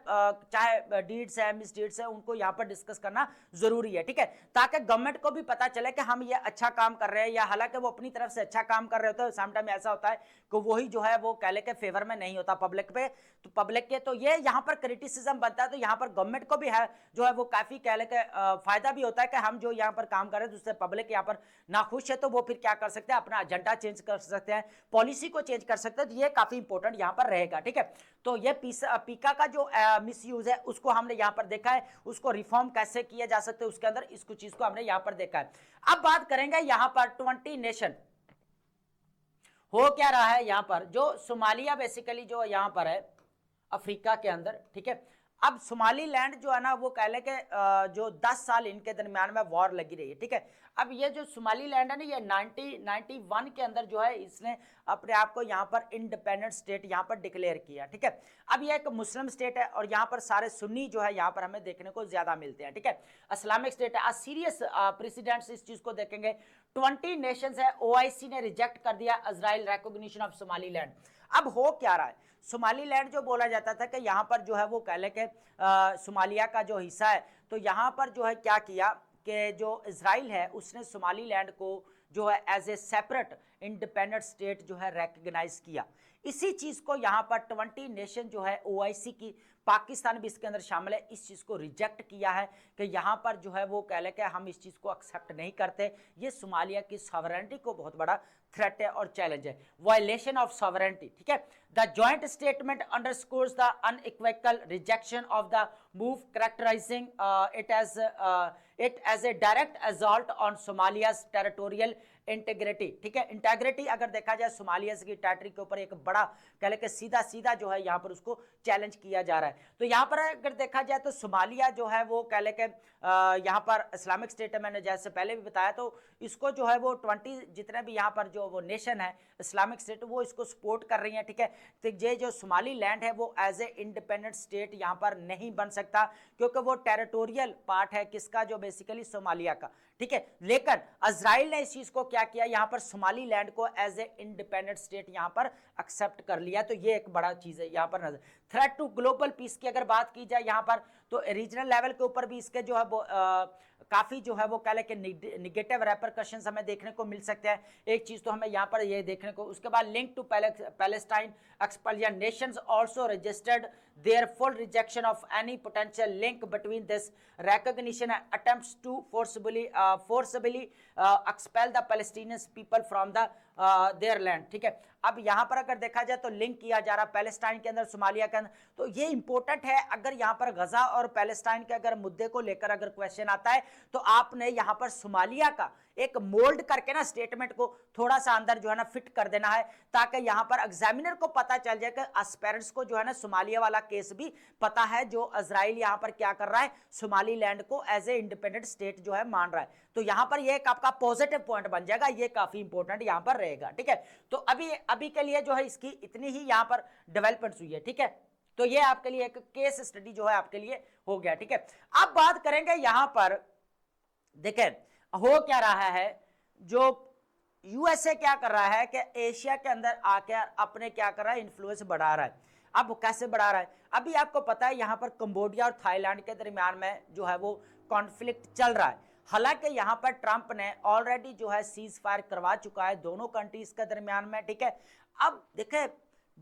चाहे डीड्स है मिसडीड्स है उनको यहाँ पर डिस्कस करना जरूरी है, ठीक है, ताकि गवर्नमेंट को भी पता चले कि हम ये अच्छा काम कर रहे हैं, या हालांकि वो अपनी तरफ से अच्छा काम कर रहे होते हैं, सम टाइम ऐसा होता है कि वही जो है वो कह ले के फेवर में नहीं होता पब्लिक पे, तो पब्लिक के, तो ये यहाँ पर क्रिटिसिज्म बनता है। तो यहाँ पर गवर्नमेंट को भी है जो है वो काफी कह ले के फायदा भी होता है कि हम जो यहाँ पर काम कर रहे हैं जिससे पब्लिक यहाँ पर नाखुश है, तो वो फिर क्या कर सकते हैं, अपना एजेंडा चेंज कर सकते हैं, पॉलिसी को चेंज कर सकते हैं, तो ये काफी इंपॉर्टेंट यहाँ पर रहेगा, ठीक है। तो ये पीका का जो मिसयूज है उसको हमने यहाँ पर देखा है, उसको रिफॉर्म कैसे किया जा सकता है उसके अंदर इसको चीज को हमने यहाँ पर देखा है। अब बात करेंगे यहाँ पर 20 नेशन हो क्या रहा है यहाँ पर, जो सोमालिया बेसिकली जो यहाँ पर है अफ्रीका के अंदर, ठीक है। अब सोमालीलैंड जो है ना वो कह ले के जो 10 साल इनके दरमियान में वॉर लगी रही है, ठीक है। अब ये जो सोमालीलैंड है ना ये 1991 के अंदर जो है इसने अपने आप को यहाँ पर इंडिपेंडेंट स्टेट यहाँ पर डिक्लेयर किया, ठीक है। अब ये एक मुस्लिम स्टेट है और यहाँ पर सारे सुन्नी जो है यहाँ पर हमें देखने को ज्यादा मिलते हैं, ठीक है। इस्लामिक स्टेट है। सीरियस प्रेसिडेंट्स इस चीज को देखेंगे। 20 नेशंस है, ओआईसी ने रिजेक्ट कर दिया इजराइल रिकॉग्निशन ऑफ सोमालीलैंड। अब हो क्या रहा है, सोमालीलैंड जो बोला जाता था कि यहाँ पर जो है वो कह ले के सोमालिया का जो हिस्सा है, तो यहाँ पर जो है क्या किया कि जो इजराइल है उसने सोमालीलैंड को जो है as a separate independent state जो है रिकॉग्नाइज किया। इसी चीज को यहाँ पर 20 नेशन जो है ओआईसी की, पाकिस्तान भी इसके अंदर शामिल है, इस चीज को रिजेक्ट किया है कि यहाँ पर जो है वो कह ले कि हम इस चीज को एक्सेप्ट नहीं करते, ये सोमालिया की सॉवरेनिटी को बहुत बड़ा थ्रेट है और चैलेंज है, वायलेशन ऑफ सॉवरेनिटी, ठीक है। The joint statement underscores the unequivocal rejection of the move characterising it as a direct assault on Somalia's territorial integrity, ठीक है। इंटेग्रिटी अगर देखा जाए सोमालिया की टेरिटरी के ऊपर एक बड़ा कह ले सीधा सीधा जो है यहाँ पर उसको चैलेंज किया जा रहा है। तो यहाँ पर अगर देखा जाए तो सोमालिया जो है वो कह ले यहाँ पर इस्लामिक स्टेट है, मैंने जैसे पहले भी बताया, तो इसको जो है वो 20 जितने भी यहाँ पर जो वो नेशन है इस्लामिक स्टेट वो इसको सपोर्ट कर रही है, ठीक है। तो ये जो सोमाली लैंड है वो एज ए इंडिपेंडेंट स्टेट यहाँ पर नहीं बन सकता क्योंकि वो टेरिटोरियल पार्ट है किसका, जो बेसिकली सोमालिया का, ठीक है। लेकिन इजराइल ने इस चीज को क्या किया, यहाँ पर सोमाली लैंड को एज ए इंडिपेंडेंट स्टेट यहाँ पर एक्सेप्ट कर लिया। तो ये एक बड़ा चीज है यहाँ पर नजर। थ्रेट टू ग्लोबल पीस की अगर बात की जाए यहाँ पर, तो रीजनल लेवल के ऊपर भी इसके जो है वो काफी जो है वो कह ले कि निगेटिव रेपरकशंस हमें देखने को मिल सकते हैं। एक चीज तो हमें यहाँ पर ये देखने को, उसके बाद link to Palestine expulsion, nations also registered their full rejection of any potential link between this recognition and attempts to forcibly expel the Palestinian people from their land। ठीक है, अब यहाँ पर अगर देखा जाए तो लिंक किया जा रहा पैलेस्टाइन के अंदर, सोमालिया के अंदर, तो ये इंपॉर्टेंट है। अगर यहाँ पर गजा और पैलेस्टाइन के अगर मुद्दे को लेकर अगर क्वेश्चन आता है तो आपने यहाँ पर सोमालिया का एक मोल्ड करके ना स्टेटमेंट को थोड़ा सा अंदर जो है ना फिट कर देना है, ताकि यहाँ पर एग्जामिनर को पता चल जाए कि एस्पिरेंट्स को जो है ना सोमालिया वाला केस भी पता है, जो इजराइल यहाँ पर क्या कर रहा है, सोमालीलैंड को एज ए इंडिपेंडेंट स्टेट जो है मान रहा है। तो यहाँ पर ये एक आपका पॉजिटिव पॉइंट बन जाएगा, ये काफी इंपॉर्टेंट यहाँ पर रहेगा। ठीक है, तो अभी के लिए जो है इसकी इतनी ही यहाँ पर डेवलपमेंट्स हुई है। ठीक है, तो ये आपके लिए एक केस स्टडी जो है आपके लिए हो गया। ठीक है, अब बात करेंगे यहाँ पर, देखें हो क्या रहा है, जो यूएसए क्या कर रहा है कि एशिया के अंदर आकर अपने क्या कर रहा है, इन्फ्लुएंस बढ़ा रहा है। अब कैसे बढ़ा रहा है, अभी आपको पता है यहाँ पर कंबोडिया और थाईलैंड के दरमियान में जो है वो कॉन्फ्लिक्ट चल रहा है। हालांकि यहाँ पर ट्रंप ने ऑलरेडी जो है सीज फायर करवा चुका है दोनों कंट्रीज के दरमियान में। ठीक है, अब देखें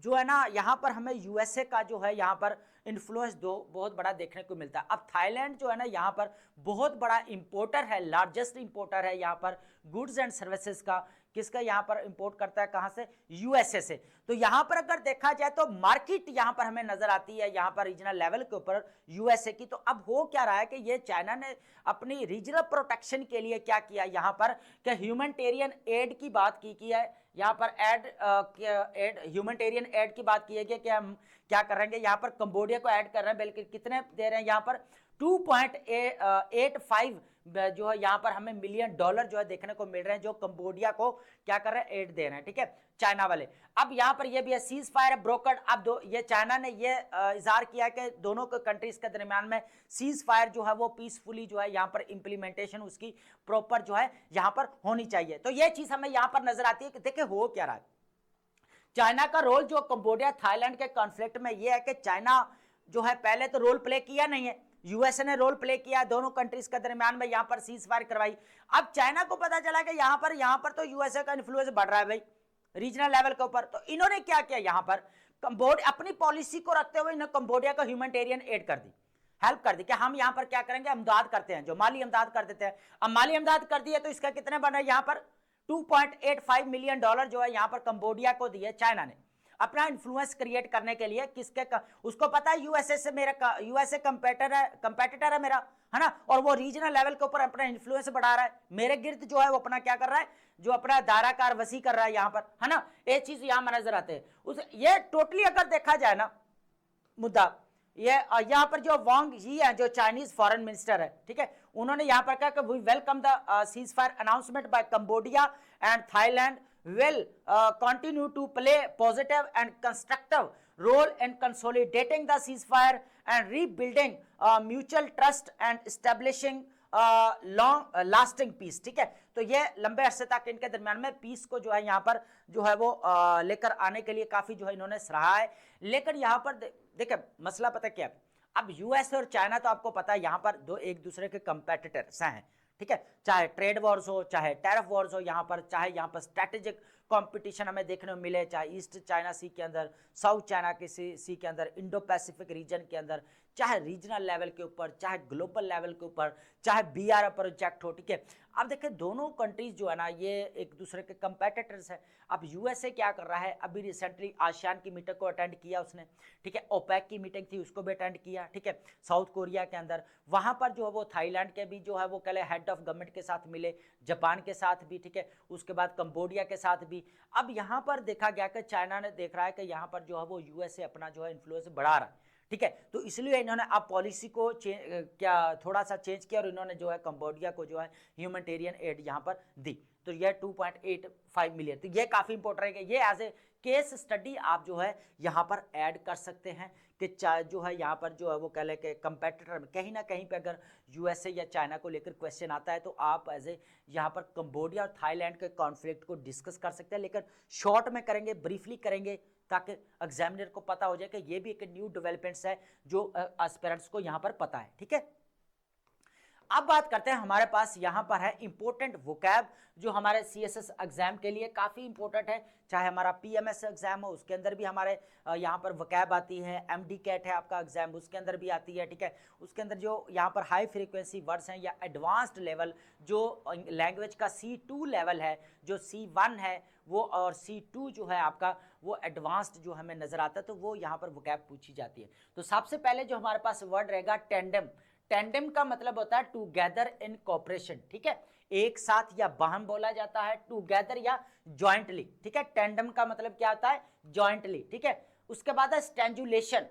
जो है ना यहाँ पर हमें यूएसए का जो है यहाँ पर इन्फ्लुएंस बहुत बड़ा देखने को मिलता है। अब थाईलैंड जो है ना यहाँ पर बहुत बड़ा इंपोर्टर है, लार्जेस्ट इंपोर्टर है यहाँ पर गुड्स एंड सर्विसेज का। किसका यहाँ पर इंपोर्ट करता है, कहाँ से, यूएसए से। तो यहाँ पर अगर देखा जाए तो मार्केट यहाँ पर हमें नजर आती है यहाँ पर रीजनल लेवल के ऊपर यूएसए की। तो अब हो क्या रहा है कि ये चाइना ने अपनी रीजनल प्रोटेक्शन के लिए क्या किया यहाँ पर कि ह्यूमैनिटेरियन एड की बात की है, यहाँ पर ह्यूमैनिटेरियन एड की बात की है कि हम क्या कर रहे हैं, यहाँ पर कंबोडिया को ऐड कर रहे हैं, बल्कि कितने दे रहे हैं यहाँ पर 2.85 जो है यहाँ पर हमें मिलियन डॉलर जो है देखने को मिल रहे हैं, जो कंबोडिया को क्या कर रहे हैं, एड दे रहे हैं। ठीक है, चाइना वाले। अब यहाँ पर ये भी है सीज फायर है ब्रोकर्ड। अब ये चाइना ने ये इजहार किया कि दोनों के कंट्रीज के दरमियान में सीज फायर जो है वो पीसफुली जो है यहाँ पर इंप्लीमेंटेशन उसकी प्रॉपर जो है यहाँ पर होनी चाहिए। तो ये चीज हमें यहाँ पर नजर आती है कि देखिए हो क्या रहा है, चाइना का रोल जो कंबोडिया थाईलैंड के कॉन्फ्लिक्ट में ये है कि चाइना जो है पहले तो रोल प्ले किया नहीं है, यूएसए ने रोल प्ले किया, दोनों कंट्रीज के दरमियान में यहाँ पर सीज फायर करवाई। अब चाइना को पता चला कि यहाँ पर तो यूएसए का इन्फ्लुएंस बढ़ रहा है भाई रीजनल लेवल के ऊपर। तो इन्होंने क्या किया, यहाँ पर कंबोडिया अपनी पॉलिसी को रखते हुए इन्होंने कंबोडिया को ह्यूमैनिटेरियन एड कर दी, हेल्प कर दी कि हम यहाँ पर क्या करेंगे, इमदाद करते हैं, जो माली इमदाद कर देते हैं। अब माली इमदाद कर दी है तो इसका कितने बन रहा है, यहाँ पर 2.85 मिलियन डॉलर जो है यहाँ पर कंबोडिया को दिए चाइना ने अपना इन्फ्लुएंस क्रिएट करने के लिए। उसको पता है यूएसए से मेरा यूएसए कंपेटिटर है मेरा, है ना, और वो रीजनल लेवल के ऊपर अपना इन्फ्लुएंस बढ़ा रहा है, मेरे गिर्द जो है वो अपना क्या कर रहा है, जो अपना दायराकार वसी कर रहा है यहाँ पर, है ना। ये चीज यहाँ में नजर आते हैं। ये टोटली अगर देखा जाए ना मुद्दा, ये यहाँ पर जो वांग यी है जो चाइनीज फॉरेन मिनिस्टर है, ठीक है, उन्होंने यहाँ पर कहा कि we welcome the ceasefire announcement by Cambodia and Thailand will continue to play positive and constructive role in consolidating the ceasefire and rebuilding mutual trust and establishing long lasting peace। ठीक है, तो ये लंबे अरसे तक इनके दरमियान में पीस को जो है यहाँ पर जो है वो लेकर आने के लिए काफी जो है इन्होंने सराहा है। लेकिन यहाँ पर देखिए मसला पता क्या है, अब यूएस और चाइना तो आपको पता है यहाँ पर दो एक दूसरे के कंपेटिटर्स हैं। ठीक है, चाहे ट्रेड वॉर्स हो, चाहे टैरिफ वॉर्स हो, यहाँ पर चाहे यहाँ पर स्ट्रैटेजिक कंपटीशन हमें देखने को मिले, चाहे ईस्ट चाइना सी के अंदर, साउथ चाइना के सी के अंदर, इंडो पैसिफिक रीजन के अंदर, चाहे रीजनल लेवल के ऊपर, चाहे ग्लोबल लेवल के ऊपर, चाहे बीआर प्रोजेक्ट हो। ठीक है, अब देखिए दोनों कंट्रीज जो है ना ये एक दूसरे के कंपेटिटर्स हैं। अब यूएसए क्या कर रहा है, अभी रिसेंटली आसियान की मीटिंग को अटेंड किया उसने, ठीक है, ओपेक की मीटिंग थी उसको भी अटेंड किया। ठीक है, साउथ कोरिया के अंदर, वहां पर जो है वो थाईलैंड के भी जो है वो कल हेड ऑफ गवर्नमेंट के साथ मिले, जापान के साथ भी, ठीक है, उसके बाद कंबोडिया के साथ भी। अब यहाँ पर देखा गया कि चाइना ने देख रहा है कि यहाँ पर जो है वो यूएसए अपना जो है इन्फ्लुएंस बढ़ा रहा है। ठीक है, तो इसलिए इन्होंने अब पॉलिसी को क्या थोड़ा सा चेंज किया और इन्होंने जो है कंबोडिया को जो है ह्यूमैनिटेरियन एड यहाँ पर दी। तो ये 2.85 मिलियन, तो ये काफी इंपॉर्टेंट है। ये एज ए केस स्टडी आप जो है यहाँ पर ऐड कर सकते हैं कि जो है यहाँ पर जो है वो कह लें कि कंपेटिटर में कहीं ना कहीं पे अगर यूएसए या चाइना को लेकर क्वेश्चन आता है तो आप एज ए यहाँ पर कंबोडिया और थाईलैंड के कॉन्फ्लिक्ट को डिस्कस कर सकते हैं, लेकिन शॉर्ट में करेंगे, ब्रीफली करेंगे, ताकि एग्जामिनर को पता हो जाए कि ये भी एक न्यू डेवलपमेंट्स है जो एस्पिरेंट्स को यहाँ पर पता है। ठीक है, अब बात करते हैं, हमारे पास यहाँ पर है इंपॉर्टेंट वोकैब जो हमारे सीएसएस एग्जाम के लिए काफ़ी इंपॉर्टेंट है। चाहे हमारा पीएमएस एग्जाम हो उसके अंदर भी हमारे यहाँ पर वोकैब आती है, एमडी कैट है आपका एग्जाम उसके अंदर भी आती है, ठीक है। उसके अंदर जो यहाँ पर हाई फ्रीक्वेंसी वर्ड्स हैं या एडवांस्ड लेवल जो लैंग्वेज का C2 लेवल है, जो C1 है वो और C2 जो है आपका वो एडवांस्ड जो हमें नजर आता है, तो वो यहाँ पर वोकैब पूछी जाती है। तो सबसे पहले जो हमारे पास वर्ड रहेगा टेंडम। टेंडम का मतलब होता है टूगेदर इन कोऑपरेशन, ठीक है, एक साथ या बाहम बोला जाता है, टूगेदर या जॉइंटली, ठीक है। टेंडम का मतलब क्या होता है, जॉइंटली, ठीक है। उसके बाद है स्ट्रेंजुलेशन।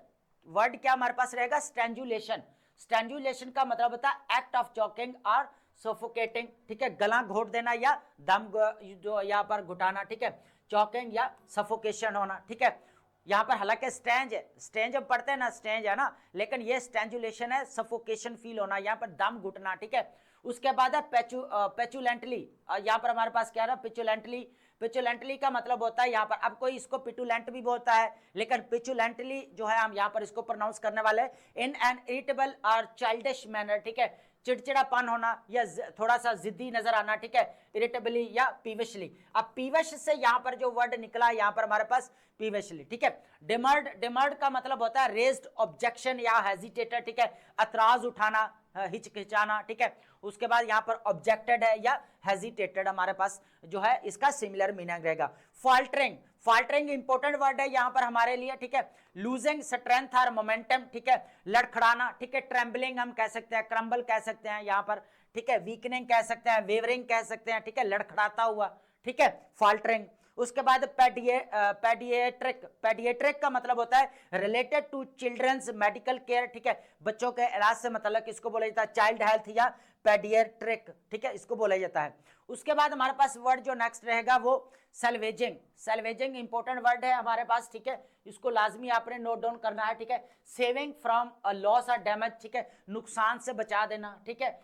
वर्ड क्या हमारे पास रहेगा, स्ट्रेंजुलेशन। स्ट्रेंजुलेशन का मतलब होता है एक्ट ऑफ चॉकिंग और सफोकेटिंग, ठीक है, गला घोट देना या दम जो यहाँ पर घुटाना, ठीक है, चॉकिंग या सफोकेशन होना, ठीक है। यहाँ पर हालांकि स्टेंज है, स्टेंज हम पढ़ते हैं ना, स्टेंज है ना, लेकिन ये स्ट्रेंजुलेशन है, सफोकेशन फील होना, यहाँ पर दम घुटना, ठीक है। उसके बाद है पेचुलेंटली। यहाँ पर हमारे पास क्या है, पिचुलेंटली। पिचुलेंटली का मतलब होता है यहाँ पर, अब कोई इसको पिटुलेंट भी बोलता है, लेकिन पिचुलेंटली जो है हम यहाँ पर इसको प्रोनाउंस करने वाले हैं, इन एन इरिटेबल और चाइल्डिश मैनर, ठीक है, चिड़चिड़ापन होना या थोड़ा सा जिद्दी नजर आना, ठीक है, इरिटेबली या पीविशली। अब पीविश से यहाँ पर जो वर्ड निकला यहाँ पर हमारे पास पीविशली, ठीक है। डिमर्ड, डिमर्ड का मतलब होता है रेज्ड ऑब्जेक्शन या हेजिटेटेड, ठीक है, एतराज उठाना, हिचकिचाना, ठीक है। उसके बाद यहाँ पर ऑब्जेक्टेड है या हेजिटेटेड हमारे पास जो है इसका सिमिलर मीनिंग रहेगा। फॉल्टरिंग, फॉल्टरिंग इंपॉर्टेंट वर्ड है यहाँ पर हमारे लिए, ठीक है। लूजिंग स्ट्रेंथ और मोमेंटम, ठीक है, लड़खड़ाना, ठीक है। ट्रेम्बलिंग हम कह सकते हैं, क्रम्बल कह सकते हैं यहाँ पर, ठीक है। वीकनिंग कह सकते हैं, वेवरिंग कह सकते हैं, ठीक है, लड़खड़ाता हुआ, ठीक है, फॉल्टरिंग। उसके बाद पेडिएट्रिक, पेडिएट्रिक का मतलब होता है related to children's medical care, ठीक है, बच्चों के इलाज से मतलब किसको बोला जाता है, चाइल्ड हेल्थ या पेडिएट्रिक, ठीक है, इसको बोला जाता है। उसके बाद हमारे पास वर्ड जो नेक्स्ट रहेगा वो सल्वेजिंग। सल्वेजिंग इंपॉर्टेंट वर्ड है हमारे पास, ठीक है, इसको लाजमी आपने नोट डाउन करना है, ठीक है। सेविंग फ्रॉम अ लॉस और डैमेज, ठीक है, नुकसान से बचा देना, ठीक है,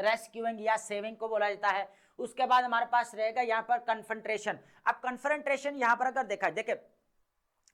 रेस्क्यूइंग या सेविंग को बोला जाता है। उसके बाद हमारे पास रहेगा यहाँ पर कन्फ्रंटेशन। अब कन्फ्रंटेशन यहाँ पर अगर देखा, देखे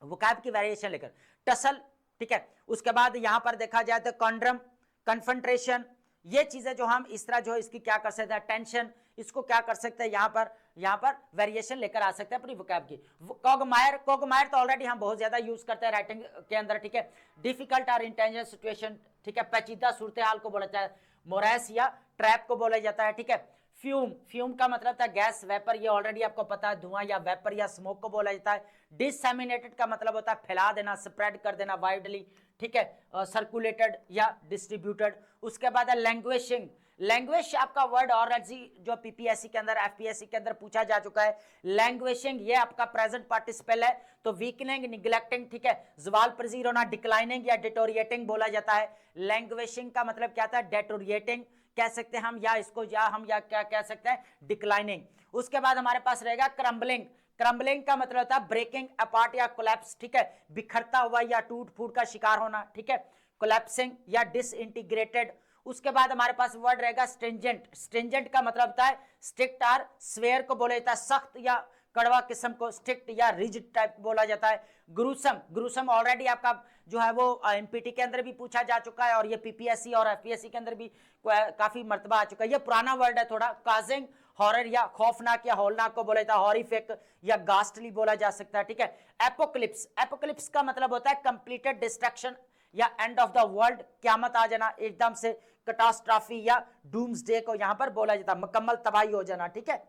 वोकैब की वेरिएशन लेकर टसल, ठीक है। उसके बाद यहाँ पर देखा जाए तो कॉन्ड्रम, कन्फ्रंटेशन, ये चीजें जो हम इस तरह जो इसकी क्या कर सकते हैं, टेंशन, इसको क्या कर सकते हैं यहाँ पर वेरिएशन लेकर आ सकते हैं अपनी वोकैब की। कॉगमायर, कॉगमायर तो ऑलरेडी हम बहुत ज्यादा यूज करते हैं राइटिंग के अंदर, ठीक है। डिफिकल्ट और इंटेंजेंट सिचुएशन, ठीक है, पेचीदा सूरत हाल को बोला जाता है। मोरेस या ट्रैप को बोला जाता है, ठीक है। फ्यूम, फ्यूम का मतलब था गैस, वेपर, ये ऑलरेडी आपको पता है, धुआं या वेपर या स्मोक को बोला जाता है। डिससेमिनेटेड का मतलब होता है फैला देना, स्प्रेड कर देना वाइडली, ठीक है, सर्कुलेटेड या डिस्ट्रीब्यूटेड। उसके बाद है लैंग्वेजिंग। लैंग्वेज आपका वर्ड ऑलरेडी जो पीपीएससी के अंदर, एफपीएससी के अंदर पूछा जा चुका है। लैंग्वेजिंग ये आपका प्रेजेंट पार्टिसिपल है, तो वीकनिंग, निग्लेक्टिंग, ठीक है, जवाल पजीर होना, डिक्लाइनिंग या डिटोरिएटिंग बोला जाता है। लैंग्वेजिंग का मतलब क्या था, डेटोरिएटिंग कह सकते हैं हम, या इसको या हम या क्या कह सकते हैं, डिक्लाइनिंग। उसके बाद हमारे पास रहेगा क्रम्बलिंग। क्रम्बलिंग का मतलब होता है ब्रेकिंग अपार्ट या कोलैप्स, ठीक है, बिखरता हुआ या टूट फूट का शिकार होना, ठीक है, कोलैप्सिंग या डिसइंटीग्रेटेड। उसके बाद हमारे पास वर्ड रहेगा स्ट्रिंजेंट। स्ट्रिंजेंट का मतलब होता है स्ट्रिक्ट और स्वेयर को बोला जाता है, सख्त या कड़वा किस्म को स्ट्रिक्ट या रिजिड टाइप बोला जाता है। ग्रूसम, ग्रूसम ऑलरेडी आपका जो है वो एमपीटी के अंदर भी पूछा जा चुका है और ये पीपीएससी और एफपीएससी के अंदर भी काफी मर्तबा आ चुका है। ये पुराना वर्ड है थोड़ा। काजिंग, हॉरर या खौफनाक या हौलनाक को बोला जाता है, हॉरिफिक या गास्टली बोला जा सकता है, ठीक है। एपोक्लिप्स, एपोक्लिप्स का मतलब होता है कंप्लीटेड डिस्ट्रक्शन या एंड ऑफ द वर्ल्ड, क्यामत आ जाना एकदम से, कैटास्ट्रॉफी या डूम्सडे को यहां पर बोला जाता है, मुकम्मल तबाही हो जाना, ठीक है।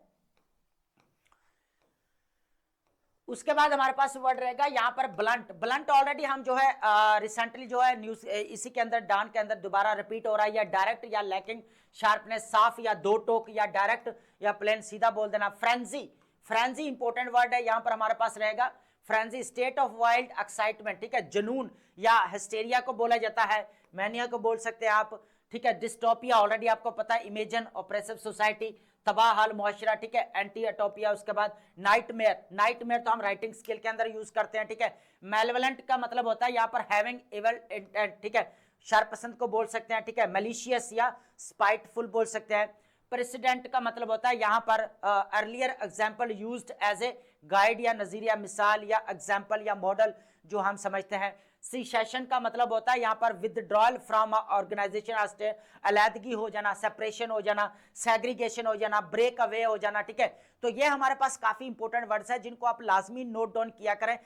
उसके बाद हमारे पास वर्ड रहेगा यहाँ पर ब्लंट। ब्लंट ऑलरेडी हम जो है रिसेंटली जो है न्यूज इसी के अंदर डान के अंदर दोबारा रिपीट हो रहा है, या डायरेक्ट या लैकिंग शार्पनेस, साफ या दो टोक या डायरेक्ट या प्लेन सीधा बोल देना। फ्रेंजी, फ्रेंजी इंपॉर्टेंट वर्ड है यहाँ पर हमारे पास रहेगा। Frenzy state of wild excitement, ठीक है, जुनून या हिस्टेरिया को बोला जाता है, मैनिया को बोल सकते हैं आप, ठीक है। डिस्टोपिया ऑलरेडी आपको पता है, इमेजिन ऑप्रेसिव सोसाइटी, तबाह हाल मुआशरा, ठीक है, एंटी अटोपिया। उसके बाद नाइटमेयर, नाइटमेयर तो हम राइटिंग स्किल के अंदर यूज करते हैं, ठीक है। मेलेवलेंट का मतलब होता है यहाँ पर हैविंग इविल इंटेंट, ठीक है, शरपसंद को बोल सकते हैं, ठीक है। मलिशियस या स्पाइटफुल बोल सकते हैं। प्रेसिडेंट का मतलब होता है यहाँ पर earlier example used as a guide या नजरिया, मिसाल या एग्जाम्पल या मॉडल जो हम समझते हैं। सीसेशन का मतलब होता है यहाँ पर विदड्रॉल फ्रॉम ऑर्गेनाइजेशन, अलैदगी हो जाना, सेपरेशन हो जाना, सेग्रीगेशन हो जाना, ब्रेक अवे हो जाना, ठीक है। तो ये हमारे पास काफी इंपॉर्टेंट वर्ड्स है जिनको आप लाजमी नोट डाउन किया करें।